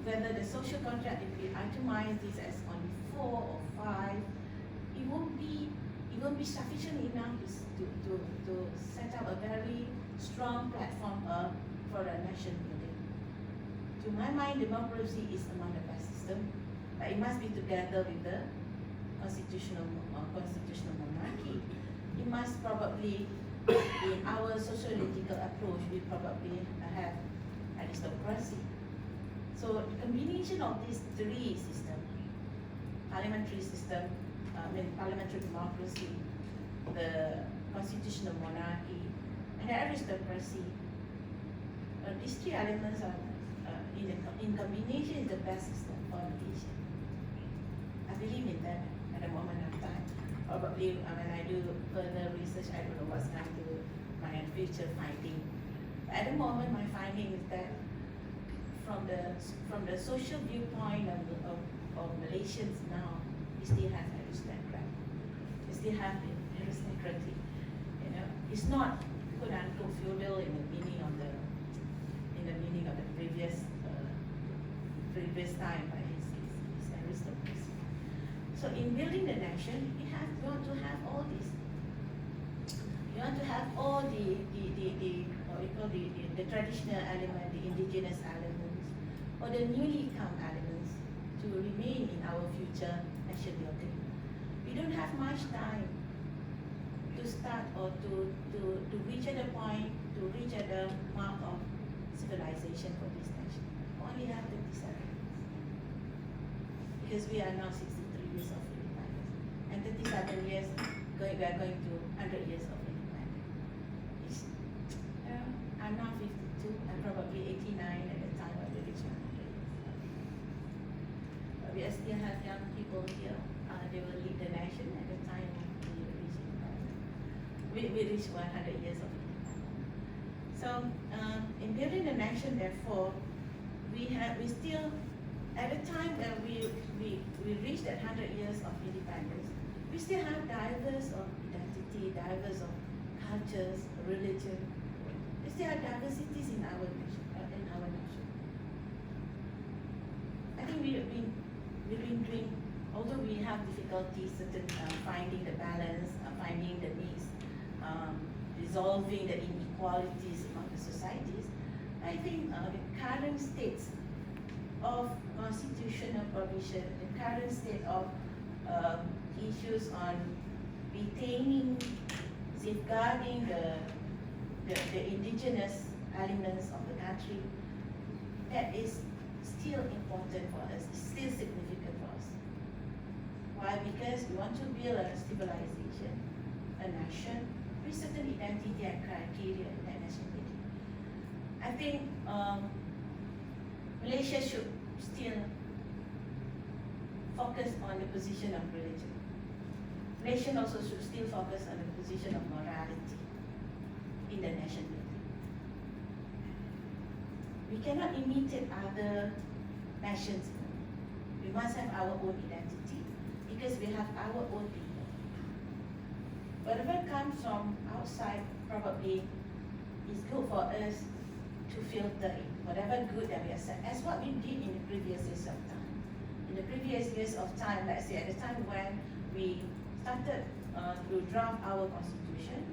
Speaker 5: whether the social contract, if we itemize this as only 4 or 5, it won't be sufficient enough to set up a very strong platform for a nation building. To my mind, democracy is among the best system, but it must be together with the constitutional monarchy. It must probably, in our sociological approach, we probably have aristocracy. So the combination of these 3 systems, parliamentary system, parliamentary democracy, the constitutional monarchy, and the aristocracy, these 3 elements are in combination is the best system for Malaysia. I believe in that at the moment of time. Probably when I do further research, I don't know what's going to be my future finding. But at the moment, my finding is that from the social viewpoint of Malaysians now, we still have aristocrat. We still have aristocracy. You know, it's not quote unquote feudal in the meaning of the previous time, but it's aristocracy. So in building the nation, we want to have all this. We want to have all the what we call the traditional element, the indigenous elements, or the newly come elements to remain in our future nation building. We don't have much time to start or to reach at the point, to reach at the mark of civilization for this nation. Only have 37 years. Because we are now 63 years of independence. And 37 years, we are going to 100 years of independence. I'm now 52, I'm probably 89 at the time of the reach 100 years. But we still have young people here. They will lead the nation at the time we reach independence. We reach 100 years of independence. So in building the nation, therefore, we still, at the time that we reached that 100 years of independence, we still have diverse of identity, diverse of cultures, religion. We still have diversities in our nation. I think we've been doing, although we have difficulties certain finding the balance, finding the needs, resolving the inequalities among the societies, I think the current states of constitutional provision, the current state of issues on retaining, safeguarding the indigenous elements of the country, that is still important for us, it's still significant for us. Why? Because we want to build a civilization, a nation, with certain identity and criteria in that nation building. I think Malaysia should still focus on the position of religion. Nation also should still focus on the position of morality in the nation building. We cannot imitate other nations. We must have our own identity because we have our own people. Whatever comes from outside probably is good for us to filter in. Whatever good that we accept, as what we did in the previous years of time. In the previous years of time, let's say at the time when we started to draft our constitution,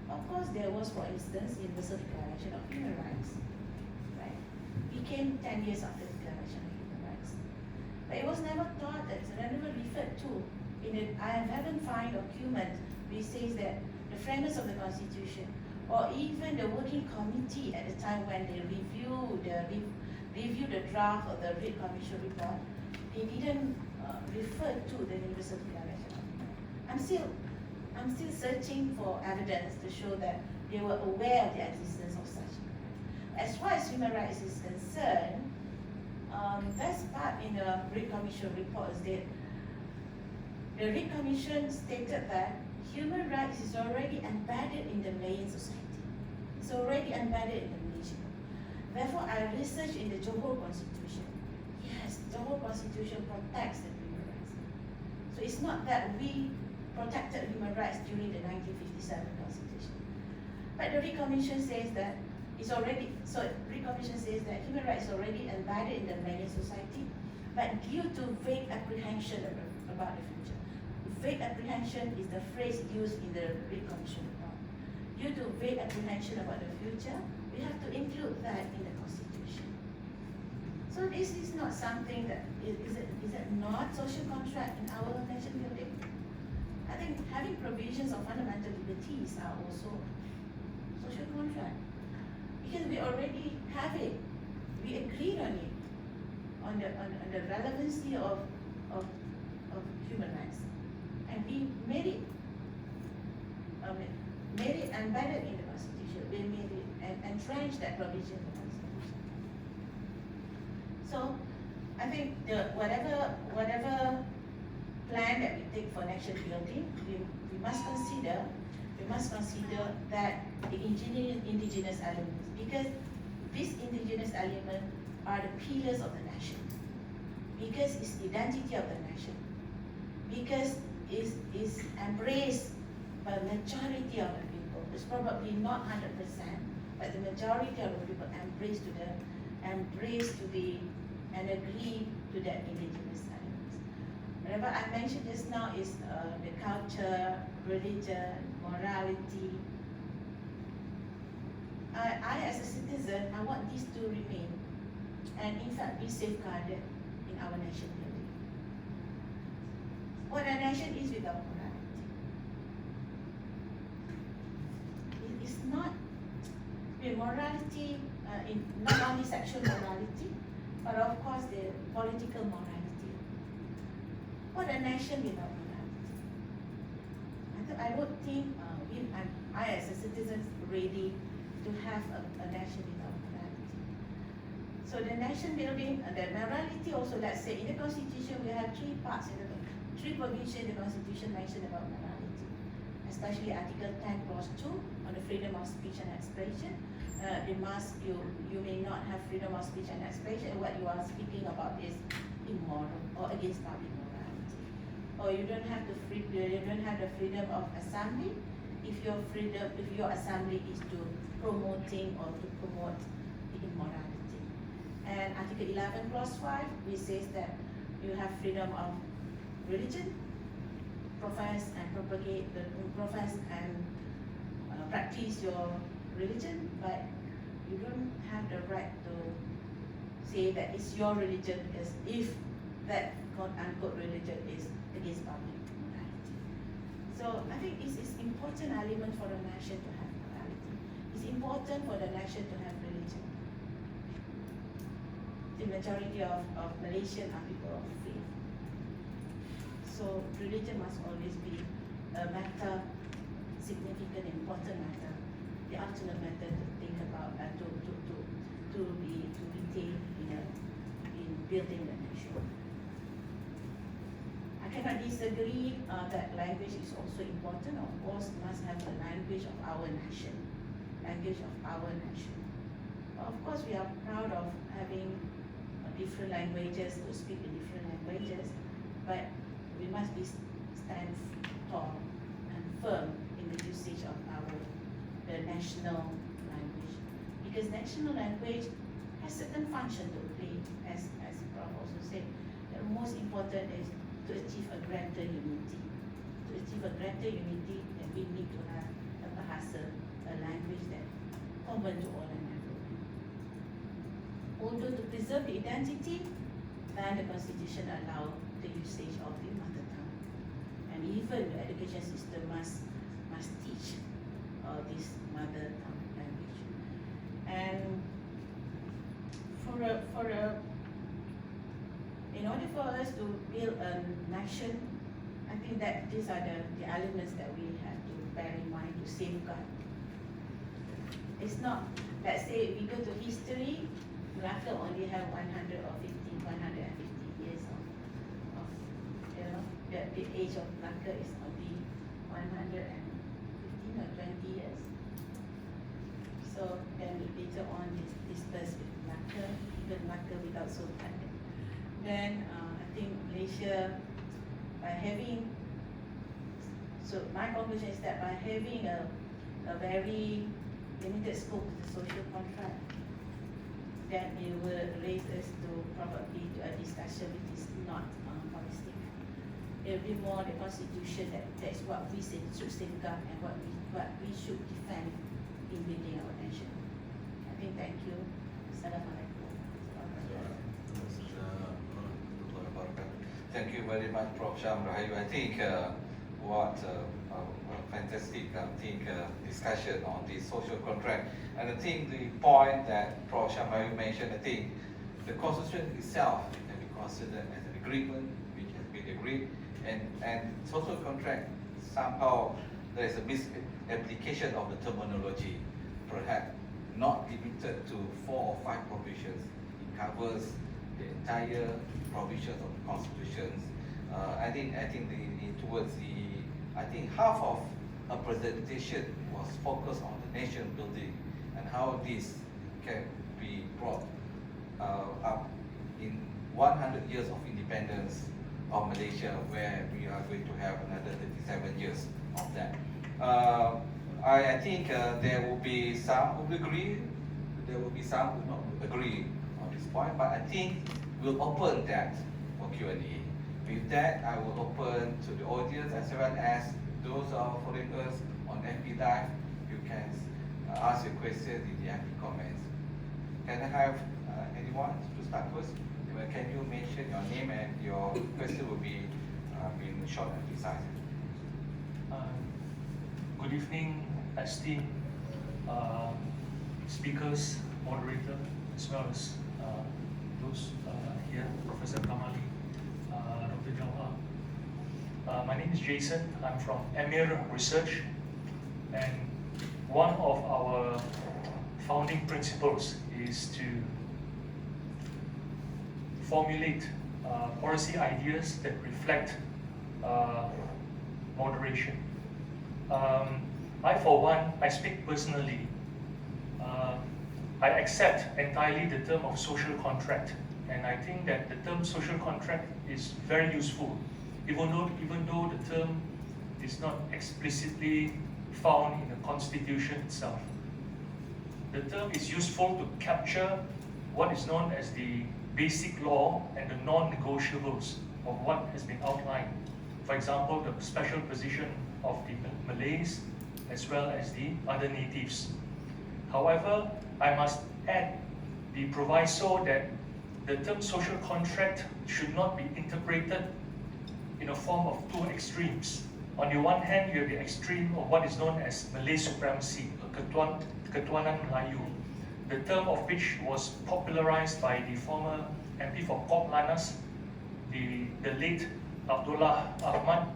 Speaker 5: of course there was, for instance, Universal Declaration of Human Rights, right? It came 10 years after the Declaration of Human Rights. But it was never thought, it was never referred to I haven't found a document which says that the framers of the constitution or even the working committee at the time when they review the draft of the Reid Commission report, they didn't refer to the Universal Declaration of Human Rights. I'm still searching for evidence to show that they were aware of the existence of such. As far as human rights is concerned, best part in the Reid Commission report is that the Reid Commission stated that human rights is already embedded in the Malayan society. It's already embedded in the Malaysian. Therefore, I researched in the Johor Constitution. Yes, Johor Constitution protects the human rights. So it's not that we protected human rights during the 1957 Constitution. But the Reid Commission says that Reid Commission says that human rights is already embedded in the Malayan society, but due to vague apprehension about the future. Vague apprehension is the phrase used in the Reid Commission report. Due to vague apprehension about the future, we have to include that in the Constitution. So this is not something that, is it not social contract in our nation building? I think having provisions of fundamental liberties are also social contract. Because we already have it, we agreed on it, on the relevancy of human rights. And we made it embedded in the Constitution. We made it and entrenched that provision in the Constitution. So I think whatever plan that we take for nation building, we must consider that the indigenous elements, because these indigenous elements are the pillars of the nation, because it's the identity of the nation, because it's embraced by the majority of the people. It's probably not 100%, but the majority of the people embrace to the and agree to that indigenous elements. Whatever I mentioned just now is the culture, religion, morality. I as a citizen, I want these to remain and in fact be safeguarded in our nation building. What a nation is without morality? It is not morality, in not only sexual morality, but of course the political morality. What a nation without morality? I don't think I as a citizen ready to have a nation without morality. So the nation building, the morality also, let's say in the Constitution we have three parts, three provisions in the Constitution mentioned about morality, especially Article 10 Clause 2 on the freedom of speech and expression. You may not have freedom of speech and expression. What you are speaking about is immoral or against public morality. Or you don't have the freedom of assembly if your assembly is to promoting or to promote the immorality. And Article 11 Clause 5, which says that you have freedom of religion, profess and practice your religion, but you don't have the right to say that it's your religion, because if that quote-unquote religion is against public morality. So I think it's important element for the nation to have morality. It's important for the nation to have religion. The majority of Malaysians are people of faith. So religion must always be a matter, significant, important matter, the ultimate matter to think about and to retain in building the nation. I cannot disagree that language is also important. Of course, must have the language of our nation. Language of our nation. Of course, we are proud of having different languages, to speak in different languages, but we must stand tall and firm in the usage of the national language, because national language has certain function to play, as Prof also said. The most important is to achieve a greater unity. To achieve a greater unity, then we need to have a bahasa, a language that common to all and everyone. Although to preserve the identity, then the Constitution allows the usage of the mother tongue. and even the education system must teach this mother tongue language. And in order for us to build a nation, I think that these are the elements that we have to bear in mind to safeguard. It's not, let's say we go to history, Malacca only have 150 years of the age of Malacca is only 115 or 20 years. So then later on it's dispersed with Malacca, even Malacca without Sultan. Then I think Malaysia, by having, so my conclusion is that by having a very limited scope of the social contract, then it will raise us to probably to a discussion which is not holistic. It will be more the constitution that's what we should safeguard and what we should defend in building our nation. I think thank you. Assalamualaikum.
Speaker 1: Thank you very much, Prof. Syam Rahayu. I think what a fantastic discussion on the social contract. And I think the point that Prof. Syam Rahayu mentioned, I think the constitution itself can be considered as an agreement which has been agreed, and social contract, somehow there is a misapplication of the terminology, perhaps not limited to 4 or 5 provisions. It covers the entire provisions of the constitutions. I think towards half of a presentation was focused on the nation building and how this can be brought up in 100 years of independence of Malaysia, where we are going to have another 37 years of that. I think there will be some who agree, there will be some who not agree on this point, but I think we'll open that for Q&A. With that, I will open to the audience as well as those followers on FB Live. You can ask your questions in the FB comments. Can I have anyone to start first? Can you mention your name and your question will be in short and precise?
Speaker 7: Good evening, esteemed speakers, moderator, as well as those here, Professor Kamali, Dr. Jauhar. My name is Jason. I'm from Emir Research, and one of our founding principles is to formulate policy ideas that reflect moderation. I, for one, I speak personally. I accept entirely the term of social contract, and I think that the term social contract is very useful, even though the term is not explicitly found in the Constitution itself. The term is useful to capture what is known as the basic law and the non-negotiables of what has been outlined. For example, the special position of the Malays as well as the other natives. However, I must add the proviso that the term social contract should not be interpreted in a form of 2 extremes. On the one hand, you have the extreme of what is known as Malay supremacy, Ketuanan Melayu, the term of which was popularized by the former MP for Kop Lannas, the late Abdullah Ahmad,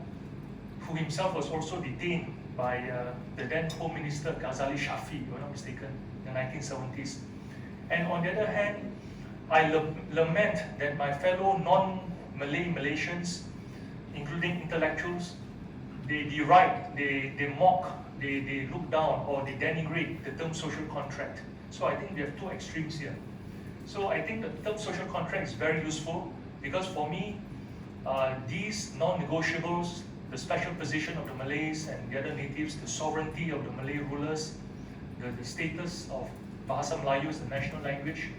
Speaker 7: who himself was also detained by the then Home Minister Ghazali Shafi, if I'm not mistaken, in the 1970s. And on the other hand, I lament that my fellow non-Malay Malaysians, including intellectuals, they deride, they mock, they look down or they denigrate the term social contract. So I think we have 2 extremes here. So I think the term social contract is very useful because for me, these non-negotiables, the special position of the Malays and the other natives, the sovereignty of the Malay rulers, the status of Bahasa Melayu as the national language,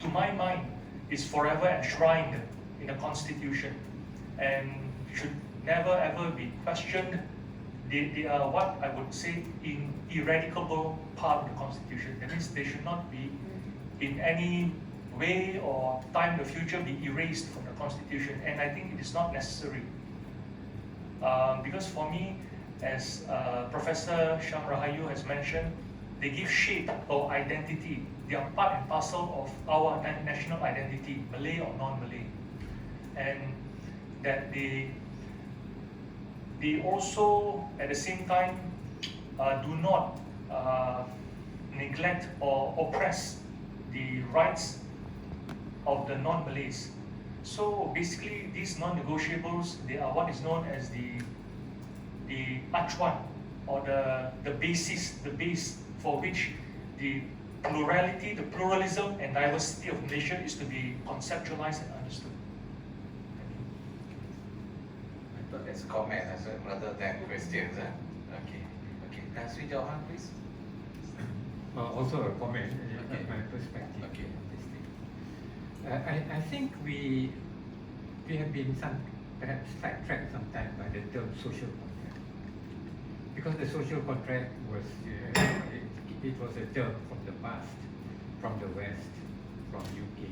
Speaker 7: to my mind, is forever enshrined in the Constitution and should never ever be questioned. They are what I would say an ineradicable part of the Constitution. That means they should not be in any way or time in the future be erased from the Constitution, and I think it is not necessary. Because for me, as Professor Syam Rahayu has mentioned, they give shape or identity. They are part and parcel of our national identity, Malay or non-Malay. And that they also, at the same time, do not neglect or oppress the rights of the non-Malays. So basically, these non-negotiables, they are what is known as the acuan, or the base for which the plurality, the pluralism and diversity of Malaysia is to be conceptualized and understood.
Speaker 1: I thought that's a comment rather than questions. Okay. Tan Sri Johan, please.
Speaker 8: Also a comment
Speaker 1: Okay.
Speaker 8: in my perspective
Speaker 1: Okay.
Speaker 8: on this thing. I think we have been perhaps sidetracked sometimes by the term social contract, because the social contract was it was a term from the past, from the West, from UK,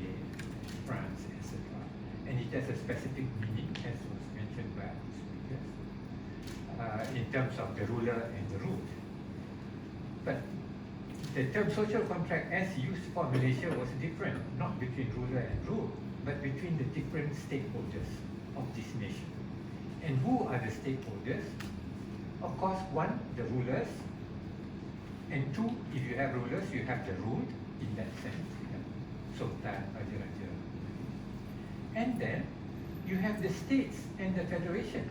Speaker 8: France, etc. And it has a specific meaning, as was mentioned by our speakers, in terms of the ruler and the ruled. But the term social contract as used for Malaysia was different, not between ruler and ruled, but between the different stakeholders of this nation. And who are the stakeholders? Of course, one, the rulers, and two, if you have rulers, you have the ruled in that sense, Sultan, Raja-Raja. And then you have the states and the federation.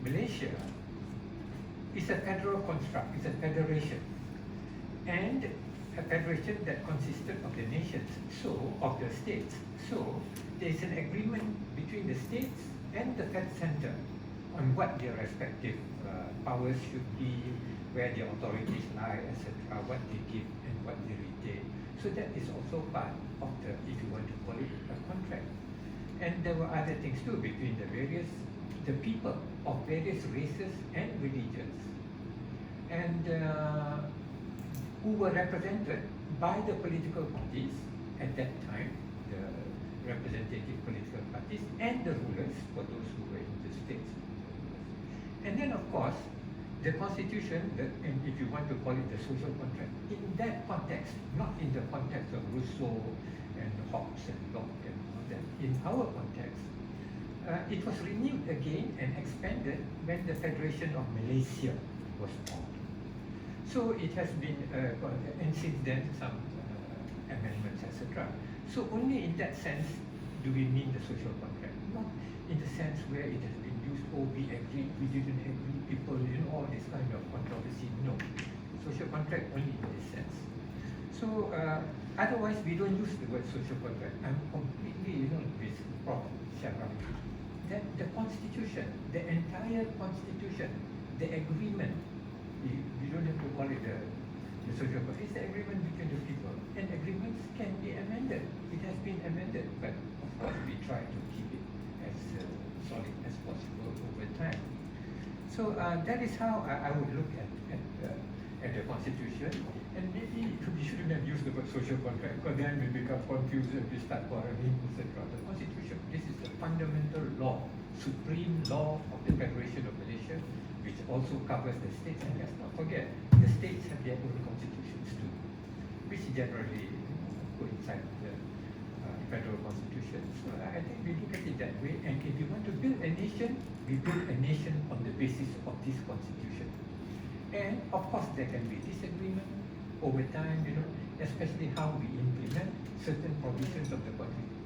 Speaker 8: Malaysia is a federal construct, it's a federation. And a federation that consisted of the nations, of the states. So there is an agreement between the states and the Fed Center on what their respective powers should be, where the authorities lie, etc., what they give and what they retain. So that is also part of the, if you want to call it, a contract. And there were other things too between the people of various races and religions, and who were represented by the political parties at that time, the representative political parties, and the rulers for those who were in the states. And then, of course, the constitution, and if you want to call it the social contract, in that context, not in the context of Rousseau and Hobbes and Locke and all that, in our context, it was renewed again and expanded when the Federation of Malaysia was formed. So it has been, and since then some amendments, etc. So only in that sense do we mean the social contract, not in the sense where it has been used, oh, we agreed, we didn't agree, people, all this kind of controversy. No, social contract only in this sense. So otherwise we don't use the word social contract. I'm completely, with Prof. Syam Rahayu. That the constitution, the entire constitution, the agreement, we don't have to call it the social contract. It's the agreement between the people, and agreements can be amended. It has been amended, but of course we try to keep it as solid as possible over time. So that is how I would look at the constitution, and maybe we shouldn't have used the word social contract, because then we become confused and we start quarreling, etc. The constitution, this is the fundamental law, supreme law of the Federation of Malaysia, which also covers the states. And let's not forget, the states have their own constitutions too, which generally coincide with the federal constitution. So I think we look at it that way, and if you want to build a nation, we build a nation on the basis of this constitution. And of course there can be disagreement over time, especially how we implement certain provisions of the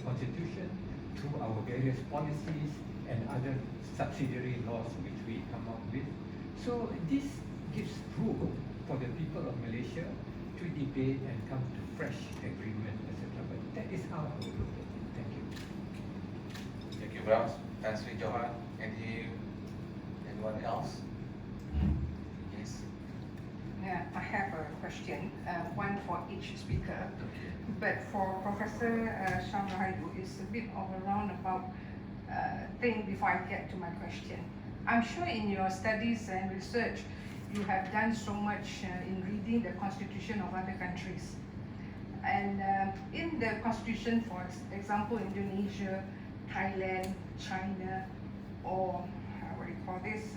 Speaker 8: constitution through our various policies and other subsidiary laws which we come up with. So this gives room for the people of Malaysia to debate and come to fresh agreement, etc. But that is how I would look at it. Thank you.
Speaker 1: Thank you, Brahms. Tan Sri Johan, anyone else? Yes.
Speaker 9: Yeah, I have a question, one for each speaker.
Speaker 1: Okay.
Speaker 9: But for Professor Syam Rahayu, it's a bit of a roundabout thing before I get to my question. I'm sure in your studies and research, you have done so much in reading the constitution of other countries. And in the constitution, for example, Indonesia, Thailand, China, or what do you for this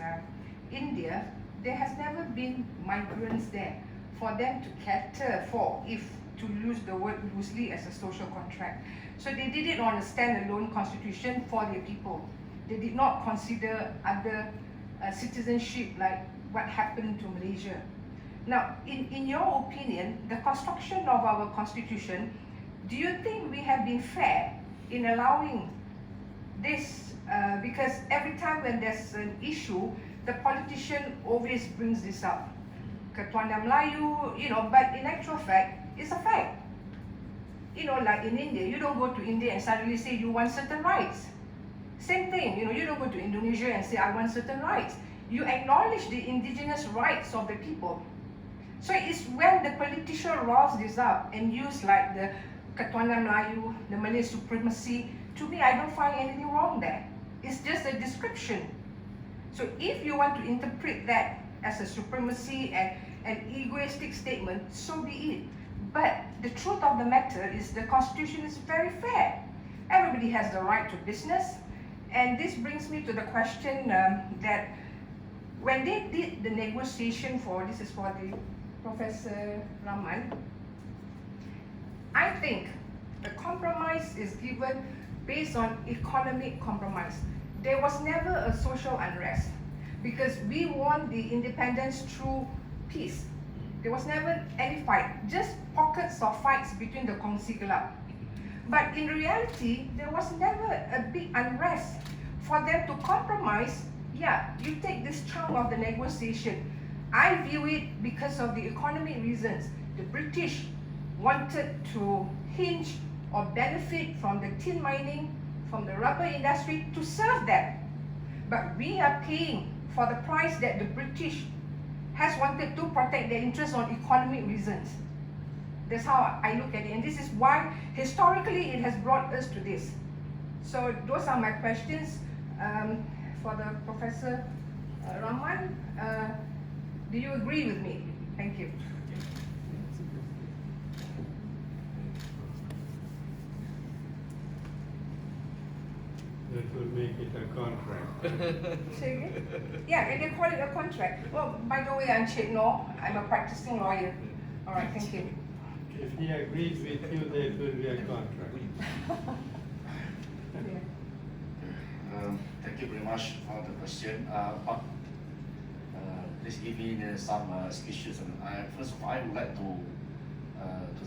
Speaker 9: India, there has never been migrants there for them to cater for, if to use the word loosely, as a social contract. So they did it on a standalone constitution for their people. They did not consider other citizenship like what happened to Malaysia. Now, in your opinion, the construction of our constitution, do you think we have been fair in allowing this? Because every time when there's an issue, the politician always brings this up. Ketuanan Melayu, but in actual fact, it's a fact. Like in India, you don't go to India and suddenly say you want certain rights. Same thing, you don't go to Indonesia and say I want certain rights. You acknowledge the indigenous rights of the people. So it's when the politician rolls this up and use like the Ketuanan Melayu, the Malay supremacy, to me I don't find anything wrong there. It's just a description. So if you want to interpret that as a supremacy and an egoistic statement, so be it. But the truth of the matter is the constitution is very fair. Everybody has the right to business. And this brings me to the question that when they did the negotiation this is for the Professor Rahman, I think the compromise is given based on economic compromise. There was never a social unrest because we won the independence through peace. There was never any fight, just pockets of fights between the Kongsi Gelap. But in reality, there was never a big unrest. For them to compromise, yeah, you take this chunk of the negotiation. I view it because of the economic reasons. The British wanted to hinge or benefit from the tin mining, from the rubber industry to serve them. But we are paying for the price that the British has wanted to protect their interests on economic reasons. That's how I look at it, and this is why historically it has brought us to this. So those are my questions for the Professor Rahman. Do you agree with me? Thank you.
Speaker 2: That will make it a contract.
Speaker 9: Say again? Yeah, and they call it a contract. Well, by the way, I'm Chet Noor. I'm a practicing lawyer. All right, thank you.
Speaker 2: If he agrees with you, there will be a contract.
Speaker 3: Thank you very much for the question. Please give me some excuses. First of all, I would like to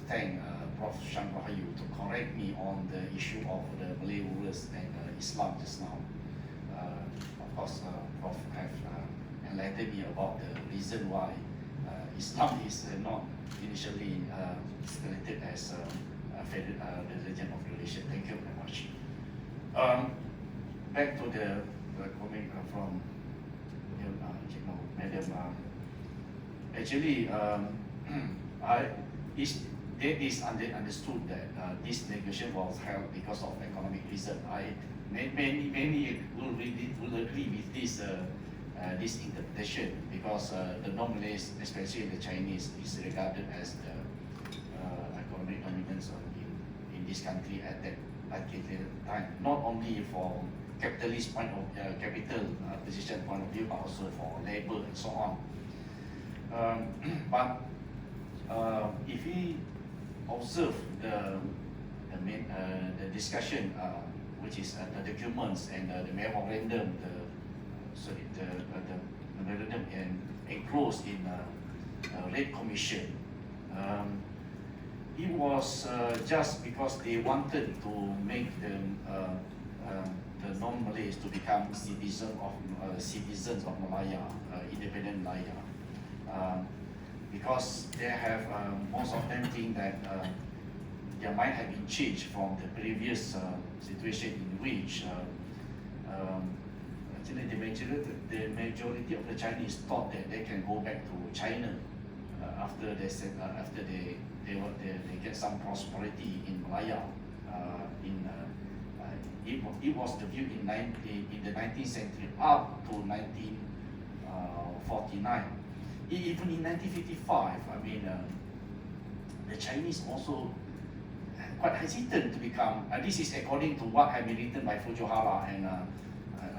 Speaker 3: thank Prof. Sham Rahayu to correct me on the issue of the Malay rulers and Islam just now. Of course, Prof. have enlightened me about the reason why Islam is not initially selected as the religion of Malaysia. Thank you very much. Back to the comment from Madam. Actually, it is understood that this negotiation was held because of economic reason. Many will agree with this interpretation because the non-Malays, especially the Chinese, is regarded as the economic dominance in this country at that particular time. Not only from capitalist point of capital position point of view, but also for labor and so on. But if we observe the discussion, which is the documents and the memorandum, the memorandum enclosed in Red Commission, it was just because they wanted to make the non-Malays to become citizens of Malaya, independent Malaya, because they have most of them think that their mind had been changed from the previous situation in which actually the majority of the Chinese thought that they can go back to China after they get some prosperity in Malaya. It was the view in the 19th century up to 1949. Even in 1955, I mean, the Chinese also quite hesitant to become. This is according to what had been written by Fujiwara and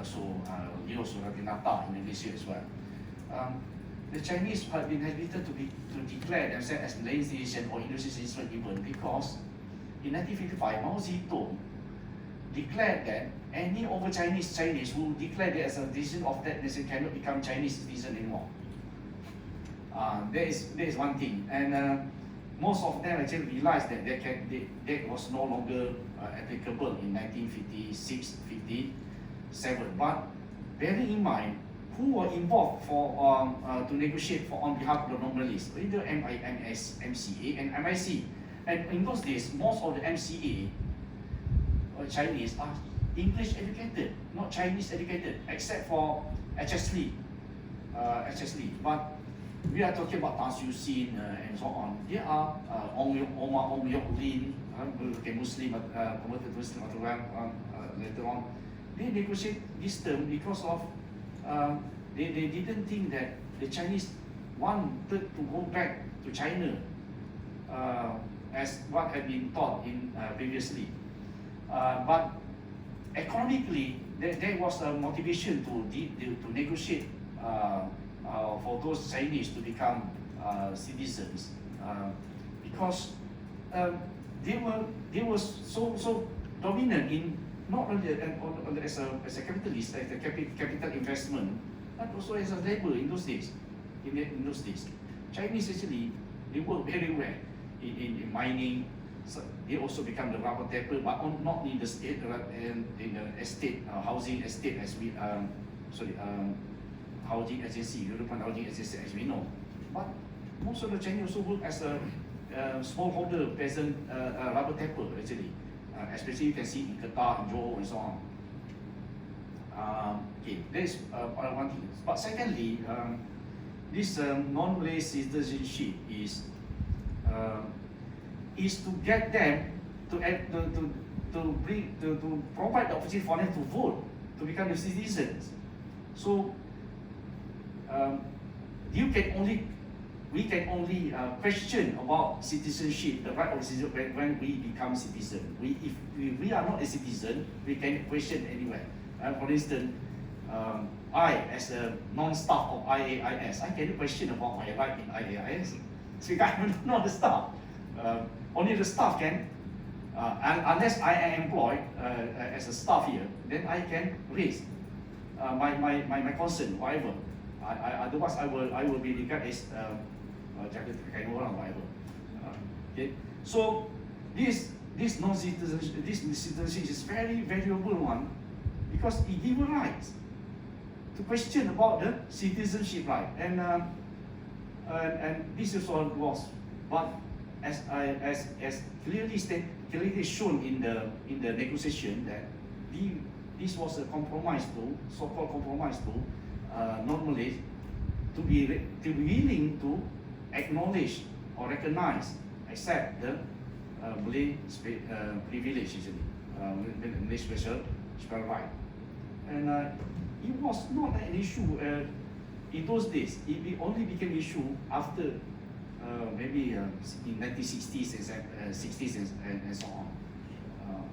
Speaker 3: also Eos Ratinata in Malaysia as well. The Chinese have been hesitant to declare themselves as Malayan citizen or Indonesian citizen even because in 1955 Mao Zedong declared that any over Chinese who declare they as a citizen of that nation cannot become Chinese citizen anymore. That is one thing, and most of them actually realized that that was no longer applicable in 1956, 57. But bearing in mind who were involved for to negotiate for on behalf of the normalists, either MIMS, MCA, and MIC. And in those days, most of the MCA Chinese are English educated, not Chinese educated, except for HS Lee. But we are talking about Tan Siew Sin and so on. There are Omar Ong Yok Lin, became Muslim, converted to Muslim later on. They negotiate this term because of they didn't think that the Chinese wanted to go back to China as what had been taught in previously. But economically, there was a motivation to negotiate for those Chinese to become citizens because they were so dominant in not only as a capitalist, as a capital investment, but also as a labor in those days. In those days, Chinese actually they work very well in mining. So they also become the rubber tapper, but not in the state in the estate housing estate as we housing agency, European housing agency as we know. But most of the Chinese also work as a smallholder peasant rubber tapper actually. Especially you can see in Qatar, in Johor, and so on. Okay, that is one thing. But secondly, this non-Malay citizenship is to get them to provide the opportunity for them to vote, to become the citizens. So we can only question about citizenship, the right of citizenship when we become citizen. If we are not a citizen, we can question anywhere. For instance, I as a non-staff of IAIS, I can question about my right in IAIS. So I'm not the staff. Only the staff can, unless I am employed as a staff here, then I can raise my concern, whatever. Otherwise, I will be regarded as jaga kain orang, whatever. Okay, so this citizenship is very valuable one because it gives rights to question about the citizenship right, and this is all was, but as clearly shown in the negotiation that this was a compromise to so-called compromise to non-Malays to be willing to acknowledge or recognize, accept the Malay privilege actually, Malay special right, and it was not an issue in those days. It only became an issue after maybe in 1960s and 60s and so on.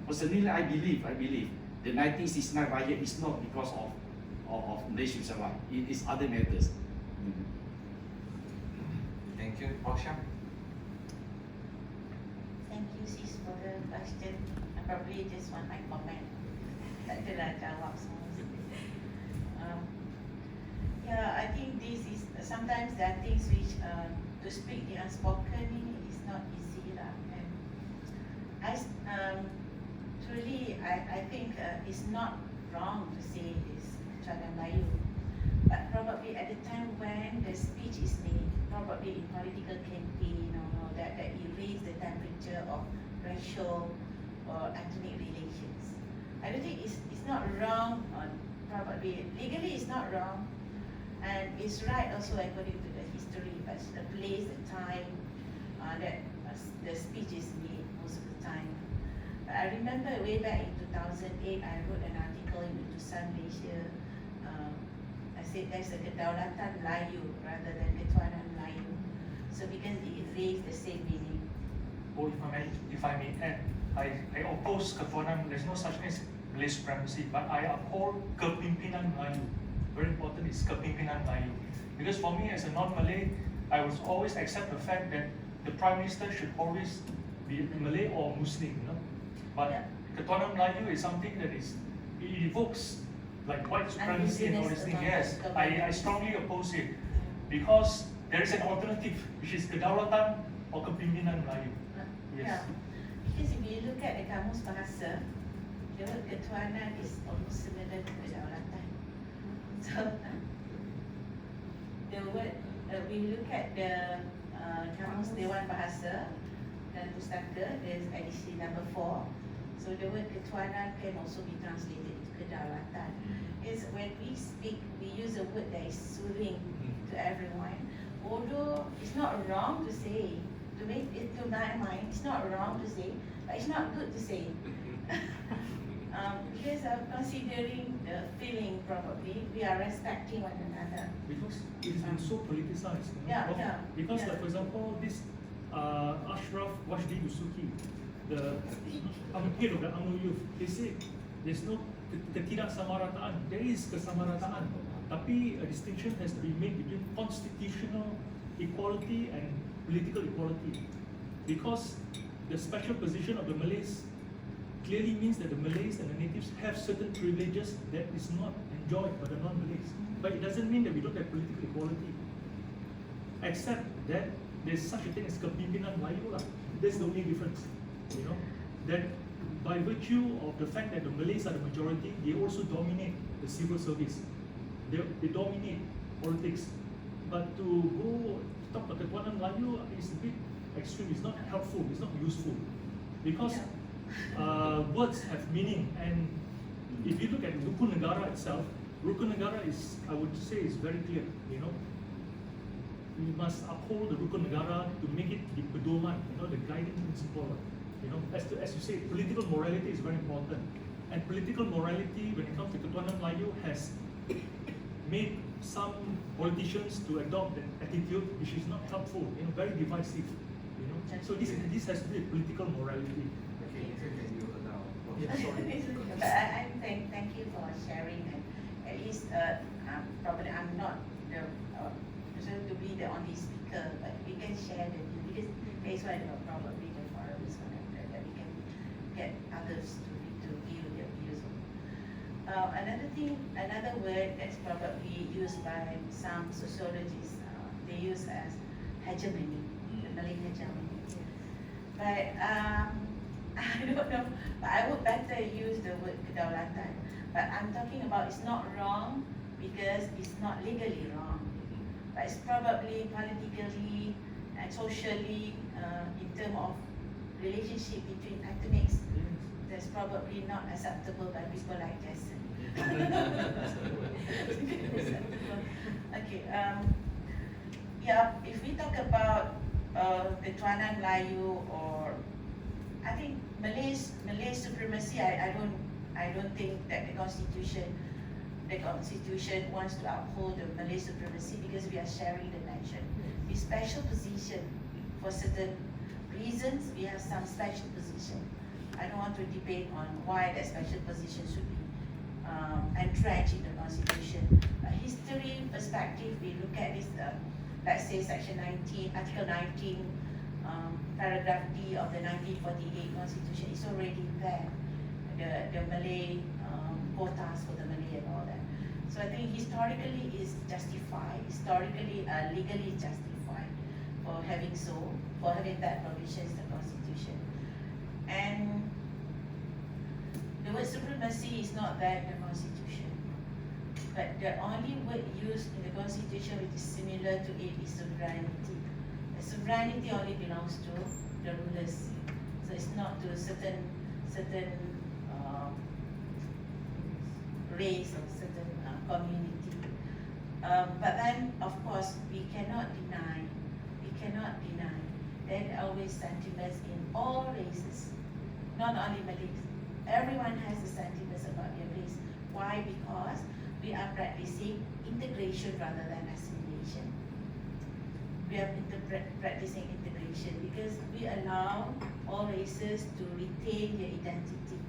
Speaker 3: Personally, I believe the 1969 riot is not because of Malaysian right. It is other matters.
Speaker 1: Thank you, Rosham.
Speaker 5: Thank you, sis, for the question. I probably just want my comment. Tak adalah jawab semua. Yeah, I think this is sometimes there are things which to speak the unspoken is not easy lah. And truly, I think it's not wrong to say this Cakap Melayu, but probably at the time when the speech is made, probably in political campaign or that it raised the temperature of racial or ethnic relations. I don't think it's not wrong, or probably legally it's not wrong, and it's right also according to the history, but the place, the time that the speech is made most of the time. But I remember way back in 2008, I wrote an article in Utusan Malaysia. I said there's a Kedaulatan Melayu rather than Ketuanan Melayu. So because it raised the same meaning.
Speaker 7: Or if I may add, I oppose Ketuanan. There's no such thing as Malay supremacy, but I uphold kepimpinan Melayu. Very important is kepimpinan Melayu. Because for me as a non-Malay, I would always accept the fact that the Prime Minister should always be Malay or Muslim, you know. But
Speaker 5: Yeah.
Speaker 7: Ketuanan Melayu is something that is, it evokes like white supremacy and all these things. Yes, I strongly oppose it because there is an alternative, which is Kedaulatan or Kepimpinan Melayu. Yes.
Speaker 5: Yeah, because if you look at the Kamus Bahasa, the word ketuanan is almost similar to kedaulatan. So, the word, we look at the Kamus Dewan Bahasa dan Pustaka, there's edisi number 4. So the word ketuanan can also be translated into kedaulatan. Is when we speak, we use a word that is soothing to everyone. Although it's not wrong to say, to make it to my mind, it's not wrong to say, but it's not good to say. Because of considering the feeling, probably we are respecting one another.
Speaker 6: Because it's been so politicized. You know?
Speaker 5: Yeah, yeah,
Speaker 6: Because
Speaker 5: yeah.
Speaker 6: like for example, this Ashraf Wajdi Yusuki, the head of the UMNO Youth, he said there's no ketidaksamarataan. There is kesamarataan, tapi a distinction has to be made between constitutional equality and political equality, because the special position of the Malays clearly means that the Malays and the natives have certain privileges that is not enjoyed by the non-Malays. But it doesn't mean that we don't have political equality, except that there's such a thing as kepimpinan Melayu lah. That's the only difference, you know. That by virtue of the fact that the Malays are the majority, they also dominate the civil service. They dominate politics. But to go talk about Ketuanan Melayu is a bit extreme. It's not helpful. It's not useful, because words have meaning. And if you look at Rukun Negara itself, Rukun Negara is, I would say, is very clear. You know, we must uphold the Rukun Negara to make it the pedoman, you know, the guiding principle. You know, as you say, political morality is very important. And political morality, when it comes to Ketuanan Melayu, has made some politicians to adopt that attitude, which is not helpful, you know, very divisive. You know, so this has to be a political morality.
Speaker 1: Okay, so can you allow?
Speaker 6: Yeah, sorry.
Speaker 5: But thank you for sharing, and at least probably I'm not the person to be the only speaker, but we can share the view, because that is why probably the forum is connected, that we can get others to view their views. Another word that's probably used by some sociologists, they use as hegemony, the Malay hegemony. But I don't know, but I would better use the word kedaulatan. But I'm talking about it's not wrong because it's not legally wrong. But it's probably politically and socially, in terms of relationship between ethnics, that's probably not acceptable by people like Jason. Okay, yeah, if we talk about Ketuanan Melayu, or I think Malay supremacy, I don't think that the constitution wants to uphold the Malay supremacy, because we are sharing the nation. We special position for certain reasons. We have some special position. I don't want to debate on why that special position should be entrenched in the constitution. History perspective, we look at this, let's say section 19, article 19, paragraph D of the 1948 constitution is already there. The Malay quotas for the Malay and all that. So I think historically is justified, legally justified for having that provision in the constitution. And the word supremacy is not there in the constitution, but the only word used in the constitution which is similar to it is sovereignty. The sovereignty only belongs to the rulers, so it's not to a certain race or certain community. But then, of course, we cannot deny there are always sentiments in all races, not only Malays. Everyone has the sentiments about their race. Why? Because we are practicing integration rather than assimilation. We are practicing integration because we allow all races to retain their identity.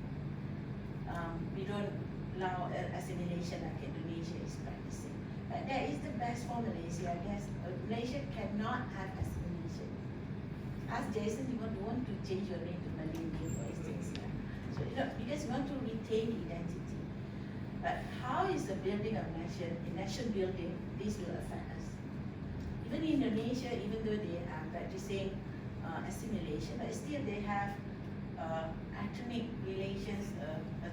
Speaker 5: we don't allow assimilation like Indonesia is practicing. But that is the best for Malaysia, I guess. Malaysia cannot have assimilation. Ask Jason, you want to change your name to Malay name, for instance. Yeah? So, because you want to retain identity. But how is the building of nation building, this will affect us. Even in Indonesia, even though they are practicing assimilation, but still they have ethnic relations,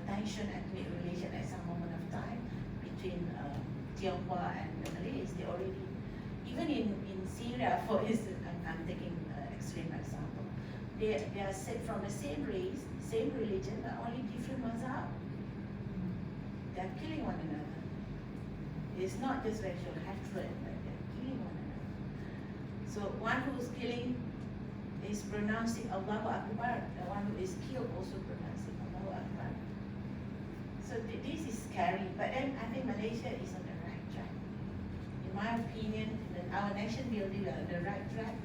Speaker 5: tension ethnic relation at some moment of time between Tionghoa and the Malays. They already, even in Syria, for instance, I'm taking extreme example, they are said from the same race, same religion, but only different mazhab. They are killing one another. It's not just racial hatred, but they're killing one another. So one who's killing is pronouncing Allahu Akbar. The one who is killed also pronouncing Allahu Akbar. So this is scary. But then I think Malaysia is on the right track. In my opinion, our nation building are on the right track.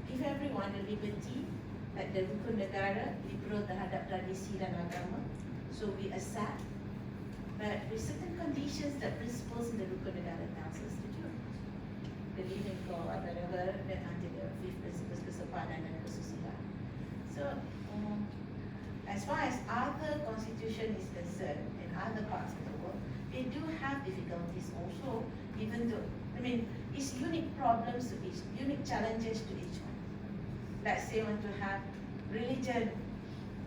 Speaker 5: Give everyone the liberty, like the Rukun Negara, liberal terhadap tradisi dan agama. So we accept, but with certain conditions that principles in the Rukun Negara tells us to do. Believe in God, whatever, then until the fifth principles, kesepahaman dan kesusilaan. So, as far as other constitution is concerned, in other parts of the world, they do have difficulties also, even though, I mean, it's unique problems to each, unique challenges to each one. Let's say want to have religion,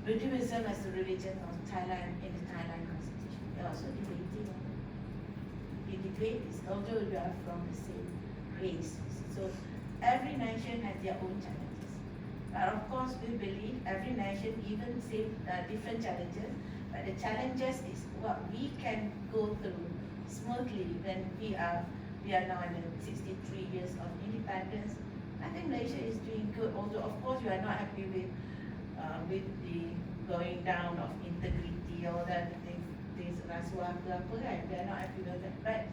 Speaker 5: Buddhism as the religion of Thailand in the Thailand constitution. They're also debating. The debate is, although we are from the same race, so every nation has their own challenges. But of course, we believe every nation even same different challenges. But the challenges is what we can go through smoothly when we are now in the 63 years of independence. I think Malaysia is doing good, although of course we are not happy with the going down of integrity or that things rasuah ke apa kan, we are not happy with that. But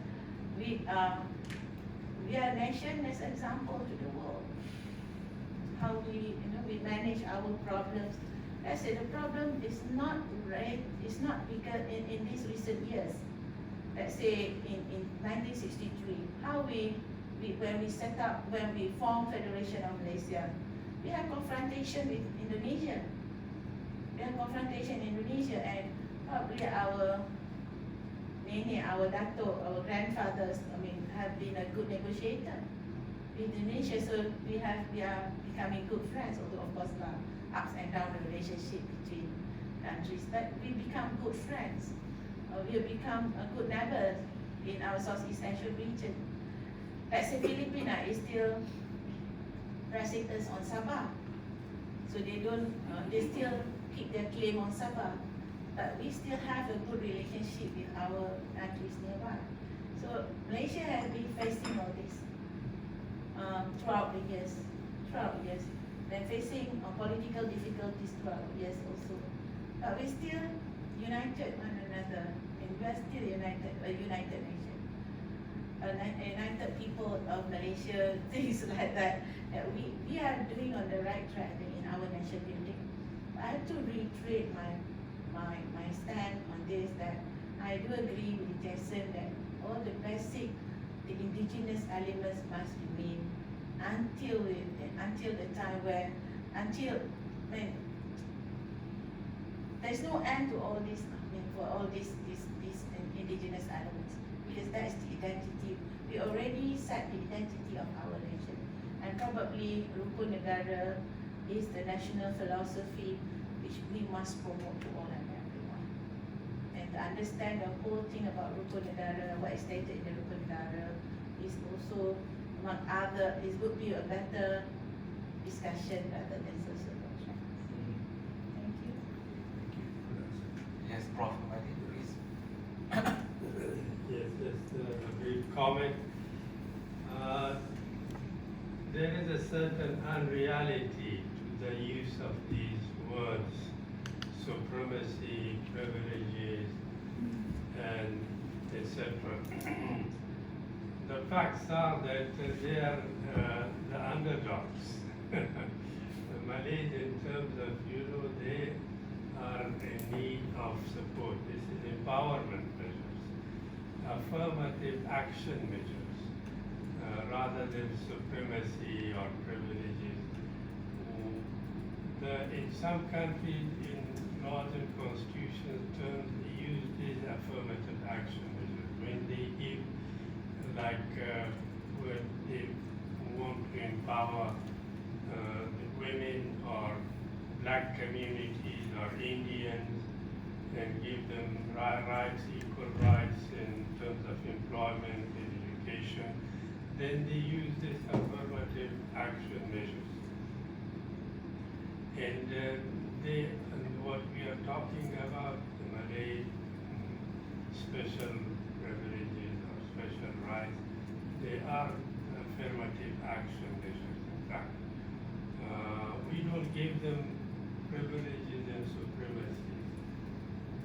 Speaker 5: we are a nation as an example to the world. How we manage our problems. I said the problem is not right, it's not because in these recent years. Let's say in 1963, how when we formed Federation of Malaysia, we had confrontation with Indonesia. We had confrontation in Indonesia, and probably our dato, our grandfathers, have been a good negotiator with Indonesia. So we are becoming good friends, although of course there are ups and downs the relationship between countries, but we become good friends. We have become a good neighbor in our Southeast Asian region. Let's say Filipina is still pressing us on Sabah, so they still keep their claim on Sabah, but we still have a good relationship with our countries nearby. So Malaysia has been facing all this throughout the years. They're facing political difficulties throughout the years also, but we still united one another, and we are still a united nation. United people of Malaysia, things like that. We are doing on the right track in our nation building. I have to reiterate my stand on this, that I do agree with Jason that all the basic, the indigenous elements must remain until the time where, there's no end to all this, for all these indigenous elements, because that is the identity. We already set the identity of our nation, and probably Rukun Negara is the national philosophy which we must promote to all and everyone. And to understand the whole thing about Rukun Negara, what is stated in the Rukun Negara, is also, among other, it would be a better discussion rather than social contract. Thank you.
Speaker 1: Yes, Prof. Mahdi, please.
Speaker 2: Yes, just a brief comment. There is a certain unreality to the use of these words, supremacy, privileges, and etc. The facts are that they are the underdogs. The Malays, in terms of they are in need of support. It's empowerment measures, affirmative action measures, rather than supremacy or privileges. In some countries, in laws and constitutional terms, they use these affirmative action measures. When they give, like, when they want to empower the women or black communities or Indians and give them rights, equal rights in terms of employment and education, then they use this affirmative action measures. And what we are talking about, the Malay special privileges or special rights, they are affirmative action measures. In fact, we don't give them privileges and supremacies.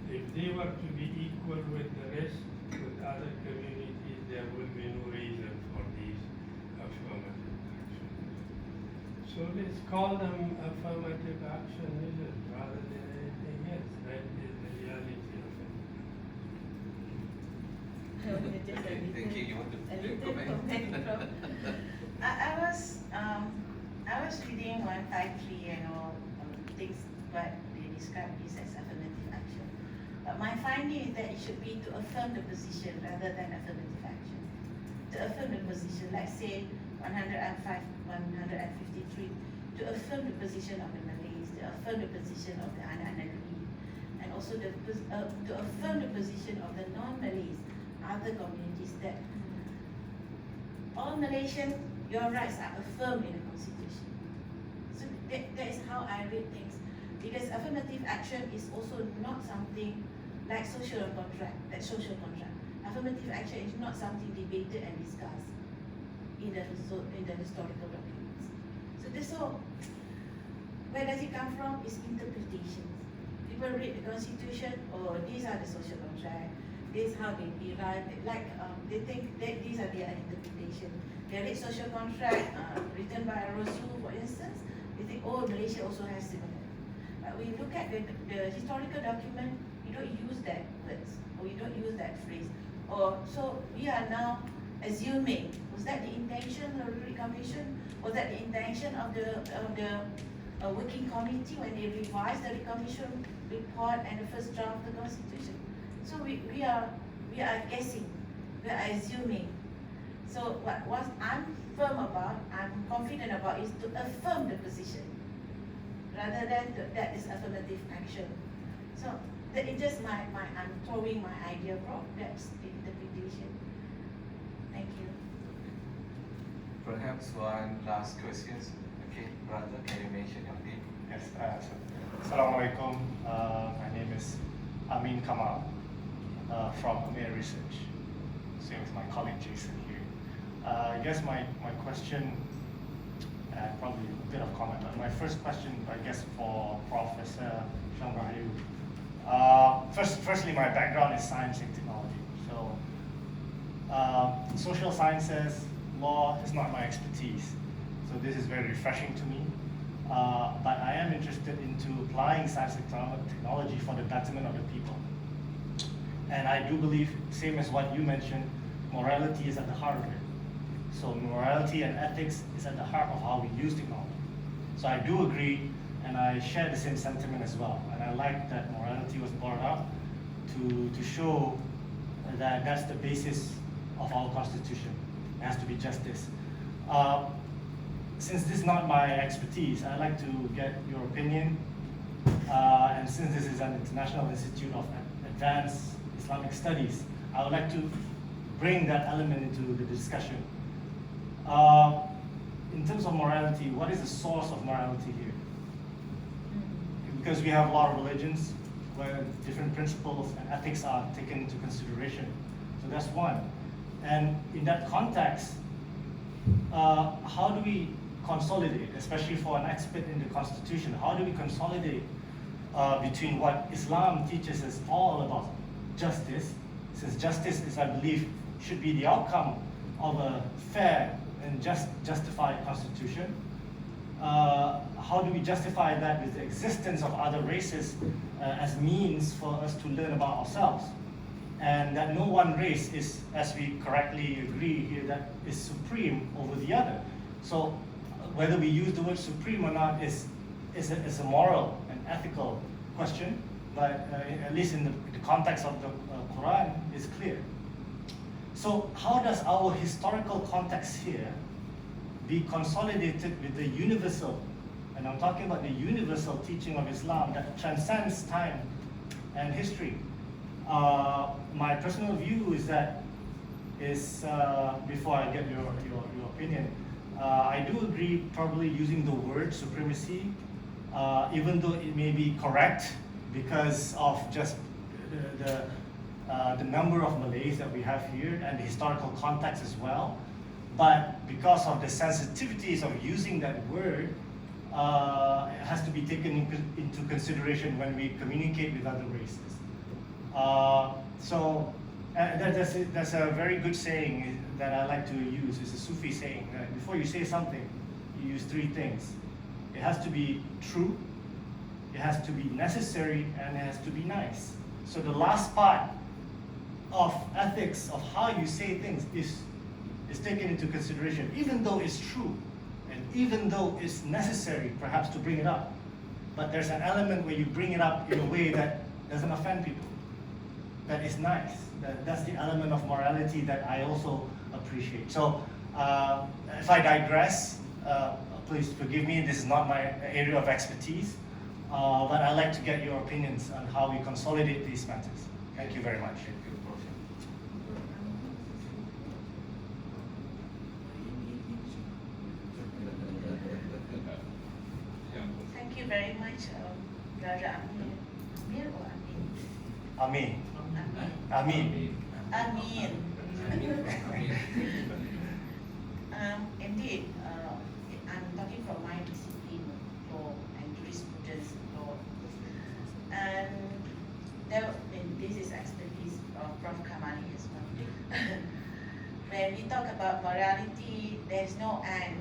Speaker 2: If they were to be equal with the rest, with other communities, there will be no reason for these affirmative action measures. So let's call them affirmative action measures rather than anything else. That is the reality of it.
Speaker 5: Just a little-
Speaker 1: Thank you. You want to
Speaker 5: a little
Speaker 1: comment?
Speaker 5: comment from- I was reading 153 and all things, but they describe this as affirmative action. But my finding is that it should be to affirm the position rather than affirmative action. To affirm the position, like say 105, 153, to affirm the position of the Malays, to affirm the position of the anak negeri, and also to affirm the position of the non-Malays, other communities, that all Malaysian, your rights are affirmed in the Constitution. So that is how I read things. Because affirmative action is also not something like social contract, Affirmative action is not something debated and discussed in the historical documents. So this all, where does it come from? It's interpretations. People read the Constitution, oh, these are the social contract, this is how they derive, like they think that these are their interpretation. They read social contract written by Rasul, for instance, they think, oh, Malaysia also has similar. But when you look at the historical document, you don't use that words, or you don't use that phrase. Or so we are now assuming, was that the intention of the Republic Commission? Was that the intention of the working committee when they revised the Commission report and the first draft of the Constitution? So we are guessing, we are assuming. So what I'm firm about, I'm confident about, is to affirm the position rather than that is affirmative action. So that is just I'm throwing my idea from, that's the interpretation. Thank you.
Speaker 1: Perhaps one last question. Okay, brother, can you mention your name?
Speaker 10: Yes, Assalamualaikum. My name is Amin Kamal from Amir Research. Same as my colleague Jason here. I guess my question, probably a bit of comment, but my first question, I guess, for Professor Syam Rahayu. Firstly, my background is science and technology. So, social sciences, law is not my expertise. So this is very refreshing to me. But I am interested into applying science and technology for the betterment of the people. And I do believe, same as what you mentioned, morality is at the heart of it. So morality and ethics is at the heart of how we use technology. So I do agree, and I share the same sentiment as well. And I like that morality was brought up to show that that's the basis of our Constitution. It has to be justice. Since this is not my expertise, I'd like to get your opinion. And since this is an International Institute of Advanced Islamic Studies, I would like to bring that element into the discussion. In terms of morality, what is the source of morality here? Because we have a lot of religions where different principles and ethics are taken into consideration. So that's one. And in that context, how do we consolidate, especially for an expert in the Constitution, how do we consolidate between what Islam teaches us all about justice, since justice is, I believe, should be the outcome of a fair and justified constitution. How do we justify that with the existence of other races as means for us to learn about ourselves? and that no one race is, as we correctly agree here, that is supreme over the other. So whether we use the word supreme or not is a moral and ethical question, but at least in the context of the Quran, is clear. So how does our historical context here be consolidated with the universal, and I'm talking about the universal teaching of Islam that transcends time and history? My personal view is that before I get your opinion, I do agree probably using the word supremacy, even though it may be correct because of just the number of Malays that we have here and the historical context as well. But because of the sensitivities of using that word, it has to be taken into consideration when we communicate with other races. That's a very good saying that I like to use. It's a Sufi saying. Before you say something, you use three things. It has to be true, it has to be necessary, and it has to be nice. So the last part of ethics, of how you say things, is taken into consideration, even though it's true, and even though it's necessary perhaps to bring it up. But there's an element where you bring it up in a way that doesn't offend people, that is nice. That's the element of morality that I also appreciate. So if I digress, please forgive me, this is not my area of expertise, but I'd like to get your opinions on how we consolidate these matters. Thank you very much.
Speaker 5: Thank you very much, Brother Amir or Amin?
Speaker 10: Amin.
Speaker 5: Amin. Indeed, I'm talking from my discipline, law and jurisprudence law. And this is expertise of Prof. Kamali as well. When we talk about morality, there's no end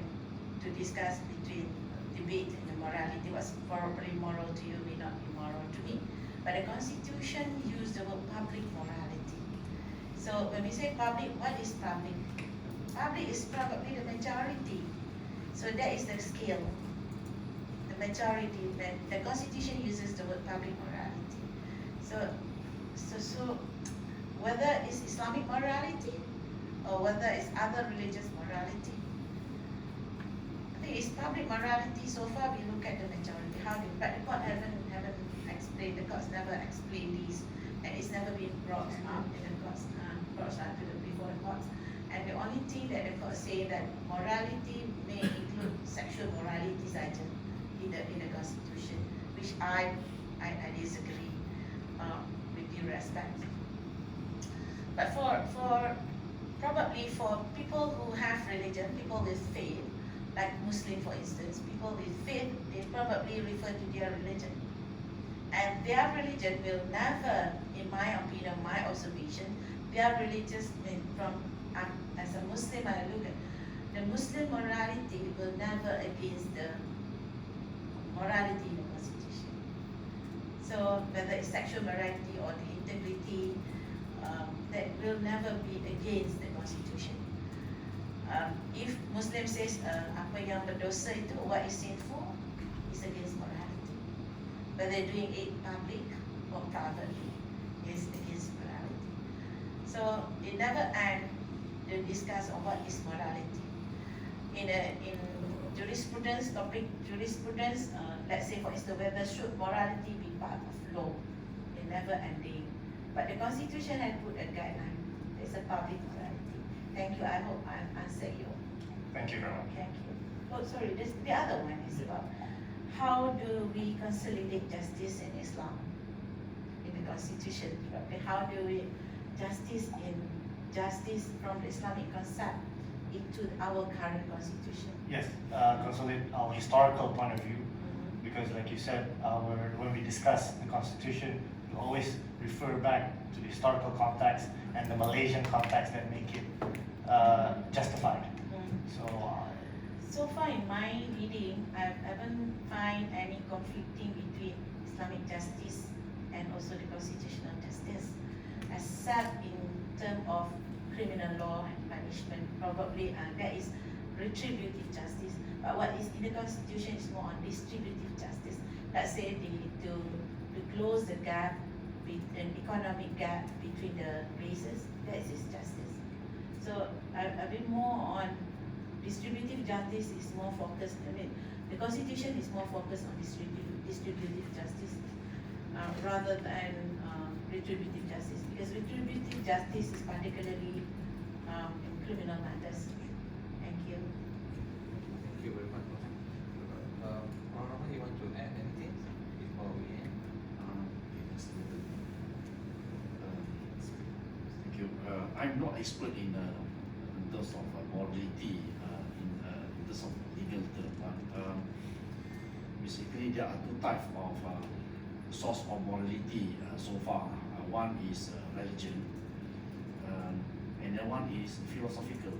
Speaker 5: to discuss between debate and the morality. What's probably moral to you may not be moral to me. But the Constitution used the word public morality. So when we say public, what is public? Public is probably the majority. So that is the scale. The majority, when the Constitution uses the word public morality. So whether it's Islamic morality or whether it's other religious morality, I think it's public morality. So far we look at the majority. But the court haven't explained, the courts never explained these, and it's never been brought up in the courts, before the courts. And the only thing that the court say that morality may include sexual morality in the Constitution, which I disagree with due respect. But probably for people who have religion, people with faith, like Muslim for instance, people with faith, they probably refer to their religion. And their religion will never, in my opinion, my observation, their religious, as a Muslim, I look at the Muslim morality will never against the morality in the Constitution. So whether it's sexual morality or the integrity, that will never be against the Constitution. If Muslim says apa yang berdosa itu, what is sinful, is against morality. Whether doing it public or privately is against morality. So it never ends to discuss on what is morality. In jurisprudence, let's say for instance, whether should morality be part of law, it never ending. But the Constitution has put a guideline. It's a public morality. Thank you. I hope I answered you.
Speaker 10: Thank you very much.
Speaker 5: Thank you. Oh, sorry. The other one is about how do we consolidate justice in Islam in the Constitution? How do we justice from the Islamic concept into our current Constitution?
Speaker 10: Yes, consolidate our historical point of view, because like you said, when we discuss the Constitution, we always refer back to the historical context and the Malaysian context that make it justified.
Speaker 5: So far in my reading, I haven't find any conflicting between Islamic justice and also the constitutional justice. As except in terms of criminal law and punishment, probably that is retributive justice. But what is in the constitution is more on distributive justice. Let's say to close the gap, an economic gap between the races, that is justice. So a bit more on distributive justice is more focused, I mean, the constitution is more focused on distributive justice rather than retributive justice, because retributive justice is particularly in criminal matters. Thank you.
Speaker 1: Thank you very much. Rahman, you want to add anything before we end?
Speaker 3: Thank you. I'm not expert in terms of morality in terms of legal term, but basically there are two types of source of morality so far. One is religion, and then one is philosophical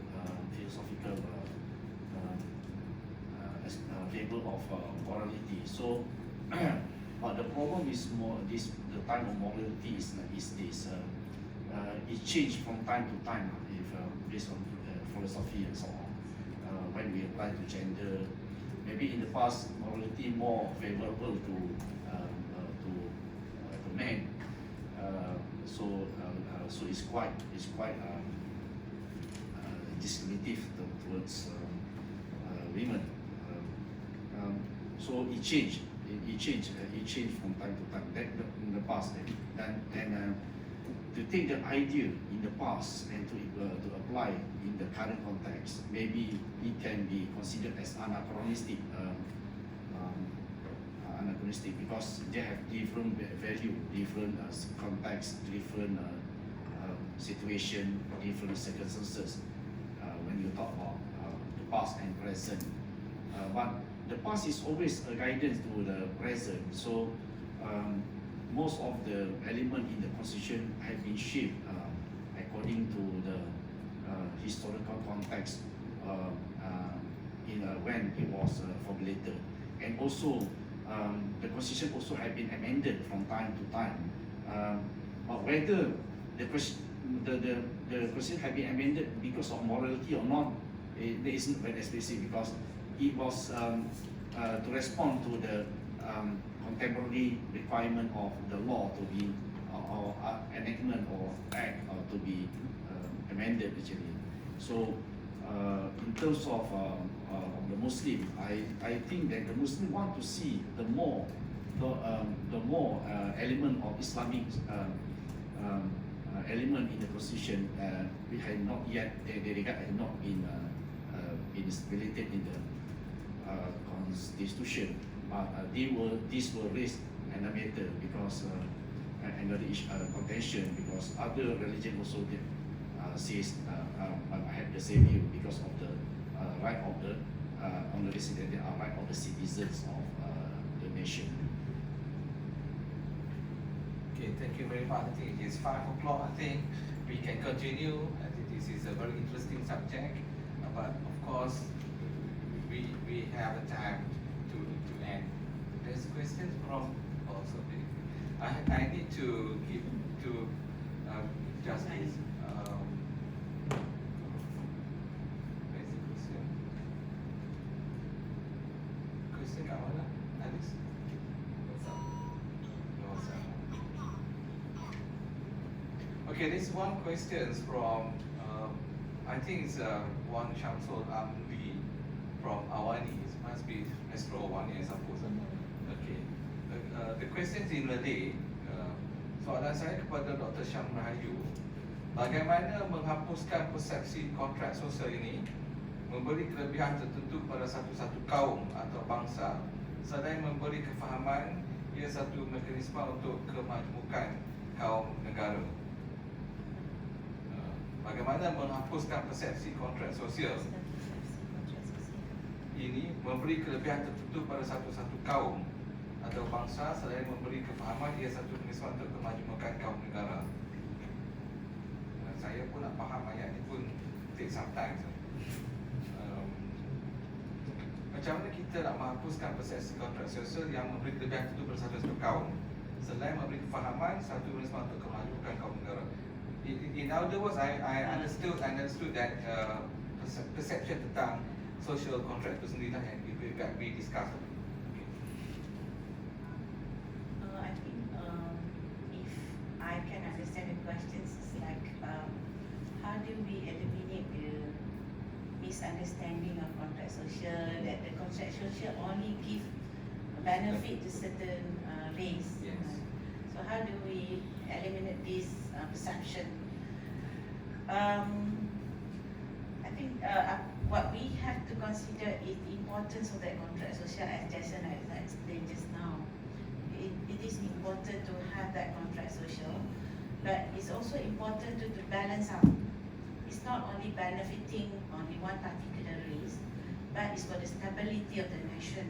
Speaker 3: label of morality. So, but the problem is more the type of morality is this. It changes from time to time if based on philosophy and so on. When we apply to gender, maybe in the past morality more favorable to men. So it's quite discriminative towards women. So it changed from time to time. That in the past, and to take the idea in the past and to apply in the current context, maybe it can be considered as anachronistic. Because they have different value, different context, different situation, different circumstances when you talk about the past and present. But the past is always a guidance to the present. So most of the elements in the constitution have been shaped according to the historical context when it was formulated, and also the constitution also have been amended from time to time. But whether the constitution have been amended because of morality or not, there isn't very explicit, because it was to respond to the contemporary requirement of the law to be or enactment or act to be amended actually. So in terms of the Muslim, I think that the Muslim want to see the more element of Islamic element in the constitution, which had not yet they regard had not been stipulated in the constitution. But these were raised and a matter because another contention, because other religion also says have the same view because of the right of the on the resident, they are right of the citizens of the nation.
Speaker 1: Okay, thank you very much. I think it is 5 o'clock. I think we can continue. I think this is a very interesting subject, but of course we have a time to end. There's questions from also. I need to give to Justice. Where's the question? Question kat mana? Alice? Okay, this one question from I think it's one Shamsul Amri from Awani. It must be Astro Awani, I suppose. Okay. The question is in Malay. Soalan saya kepada Dr. Syam Rahayu, bagaimana menghapuskan persepsi kontrak sosial ini memberi kelebihan tertentu pada satu-satu kaum atau bangsa, selain memberi kefahaman ia satu mekanisme untuk kemajemukan kaum negara. Bagaimana menghapuskan persepsi kontrak sosial ini memberi kelebihan tertentu pada satu-satu kaum atau bangsa, selain memberi kefahaman ia satu mekanisme untuk kemajemukan kaum negara. Saya pun nak faham ayat ni pun take some time. Macam mana kita nak menghapuskan persepsi kontrak sosial yang memberi kelebihan tertentu pada satu-satu kaum, selain memberi kefahaman satu mekanisme untuk kemajemukan kaum negara. In other words, I understood that perception tentang social contract itu sendiri lah yang we discussed.
Speaker 5: I think if I can understand the questions, it's like how do we eliminate the misunderstanding of contract social, that the contract social only give benefit to certain race.
Speaker 1: Yes.
Speaker 5: So how do we eliminate this perception? I think what we have to consider is the importance of that contract social, as Jason has explained just now. It is important to have that contract social, but it's also important to balance out. It's not only benefiting only one particular race, but it's for the stability of the nation.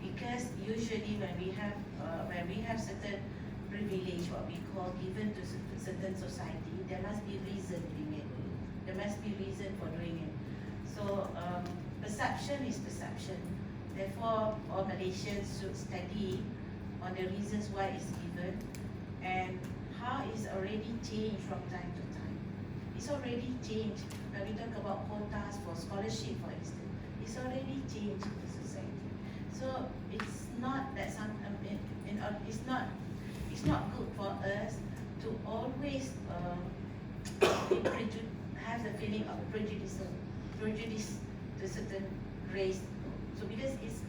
Speaker 5: Because usually when we have certain privilege, what we call given to certain society, there must be reason doing it. There must be reason for doing it. So perception is perception. Therefore, all Malaysians should study on the reasons why it's given and how it's already changed from time to time. It's already changed. When we talk about quotas for scholarship, for instance, it's already changed in the society. So it's not that it's not good for us to always have the feeling of prejudice to certain race. So because it's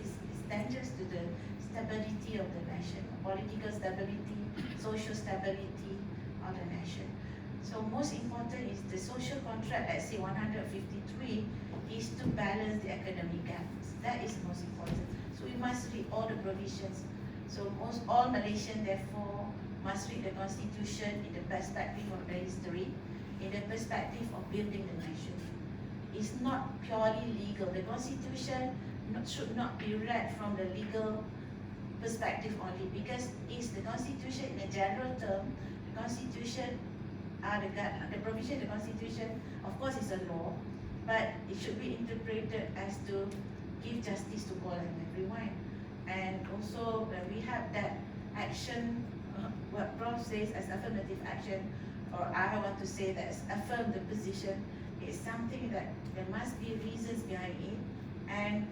Speaker 5: dangerous to the stability of the nation, political stability, social stability of the nation. So most important is the social contract, let's say 153, is to balance the academic gaps. That is most important. So we must read all the provisions. So all Malaysians therefore must read the constitution in the perspective of the history, in the perspective of building the nation. It's not purely legal. The constitution should not be read from the legal perspective only, because it's the constitution in a general term. The constitution the provision of the constitution, of course, is a law, but it should be interpreted as to give justice to all and everyone. And also when we have that action, what Prof says as affirmative action, or I want to say that affirm the position, is something that there must be reasons behind it. And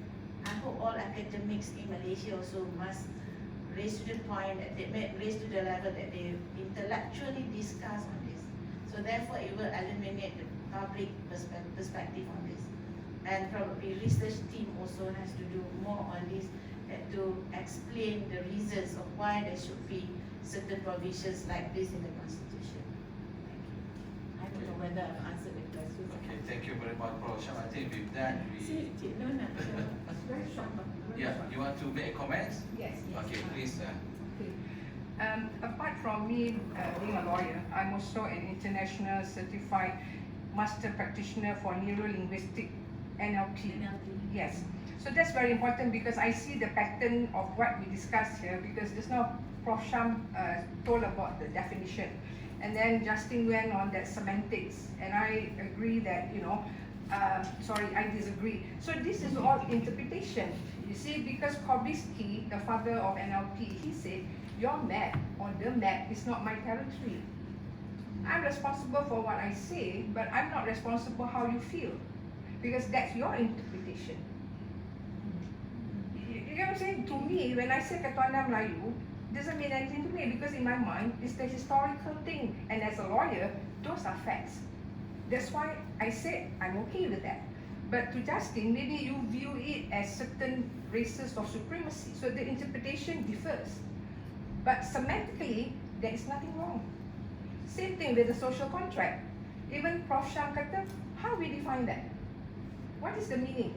Speaker 5: I hope all academics in Malaysia also must raise to the point that they may raise to the level that they intellectually discuss on this. So therefore it will eliminate the public perspective on this. And probably research team also has to do more on this, to explain the reasons of why there should be certain provisions like this in the constitution. Thank you. I don't know whether I've answered the question.
Speaker 1: Okay, thank you very much, Prof. Sham. I think with that we.
Speaker 5: No,
Speaker 9: Very short.
Speaker 1: Yeah, you want to make a comment?
Speaker 9: Yes.
Speaker 1: Okay, please.
Speaker 9: Okay. Apart from me being a lawyer, I'm also an international certified master practitioner for neuro-linguistic NLP. Yes. So that's very important because I see the pattern of what we discussed here, because just now Prof. Sham told about the definition, and then Justin went on that semantics, and I agree that, I disagree. So this is all interpretation. You see, because Korbisky, the father of NLP, he said, your map or the map is not my territory. I'm responsible for what I say, but I'm not responsible how you feel, because that's your interpretation. You get what I'm saying? To me, when I say Ketuanan Melayu, doesn't mean anything to me, because in my mind, it's the historical thing. And as a lawyer, those are facts. That's why I said I'm okay with that. But to Justin, maybe you view it as certain races of supremacy, so the interpretation differs. But semantically, there is nothing wrong. Same thing with the social contract. Even Prof. Sham kata, how we define that? What is the meaning?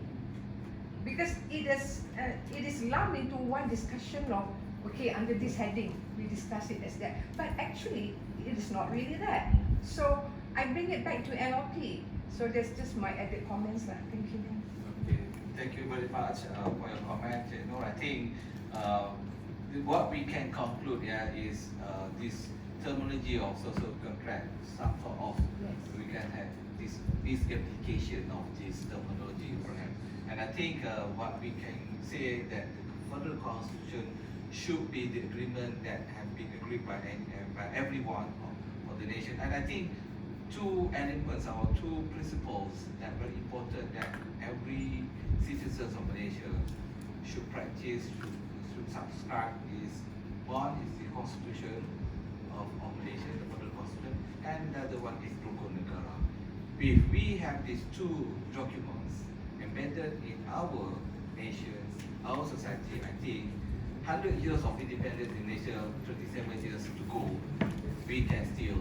Speaker 9: Because it is lumped into one discussion of, okay, under this heading, we discuss it as that. But actually, it is not really that. So I bring it back to NLP. So that's just my added comments. Thank you.
Speaker 1: Okay, thank you very much for your comment. I think what we can conclude here is this terminology of social contract, some sort of, we can have this misapplication of this terminology perhaps. And I think what we can say that the federal constitution should be the agreement that have been agreed by everyone of the nation. And I think two elements or two principles that are very important that every citizen of Malaysia should practice, should subscribe is one is the Constitution of Malaysia, the Federal Constitution, and the other one is Rukun Negara. If we have these two documents embedded in our nations, our society, I think 100 years of independence in Malaysia, 27 years to go, we can still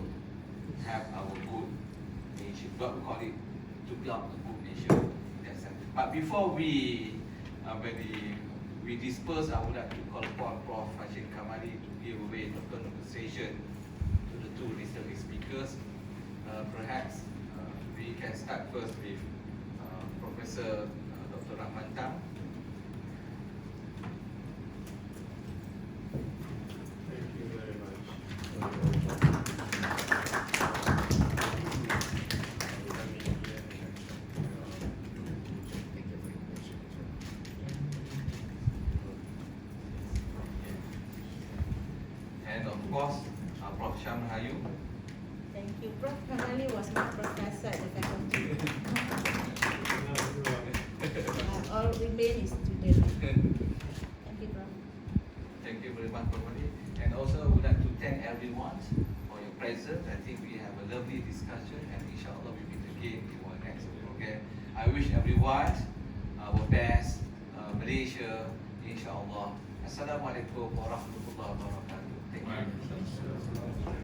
Speaker 1: have our good nation. What we call it, to build a good nation. In that sense. But before we, when we disperse, I would like to call upon Prof. Hashim Kamali to give away the conversation to the two listening speakers. Perhaps we can start first with Professor Dr. Rahman Tam.
Speaker 2: Thank you very much.
Speaker 1: And of course, Prof. Syam Rahayu.
Speaker 5: Thank you. Prof. Kamali was my professor at the faculty. All remain is student. Thank you, Prof.
Speaker 1: Thank you very much, Prof. Ali. And also, I would like to thank everyone for your presence. I think we have a lovely discussion, and inshallah, we meet again in our next program. I wish everyone our best, Malaysia, inshallah. Assalamualaikum warahmatullahi wabarakatuh. Thank you.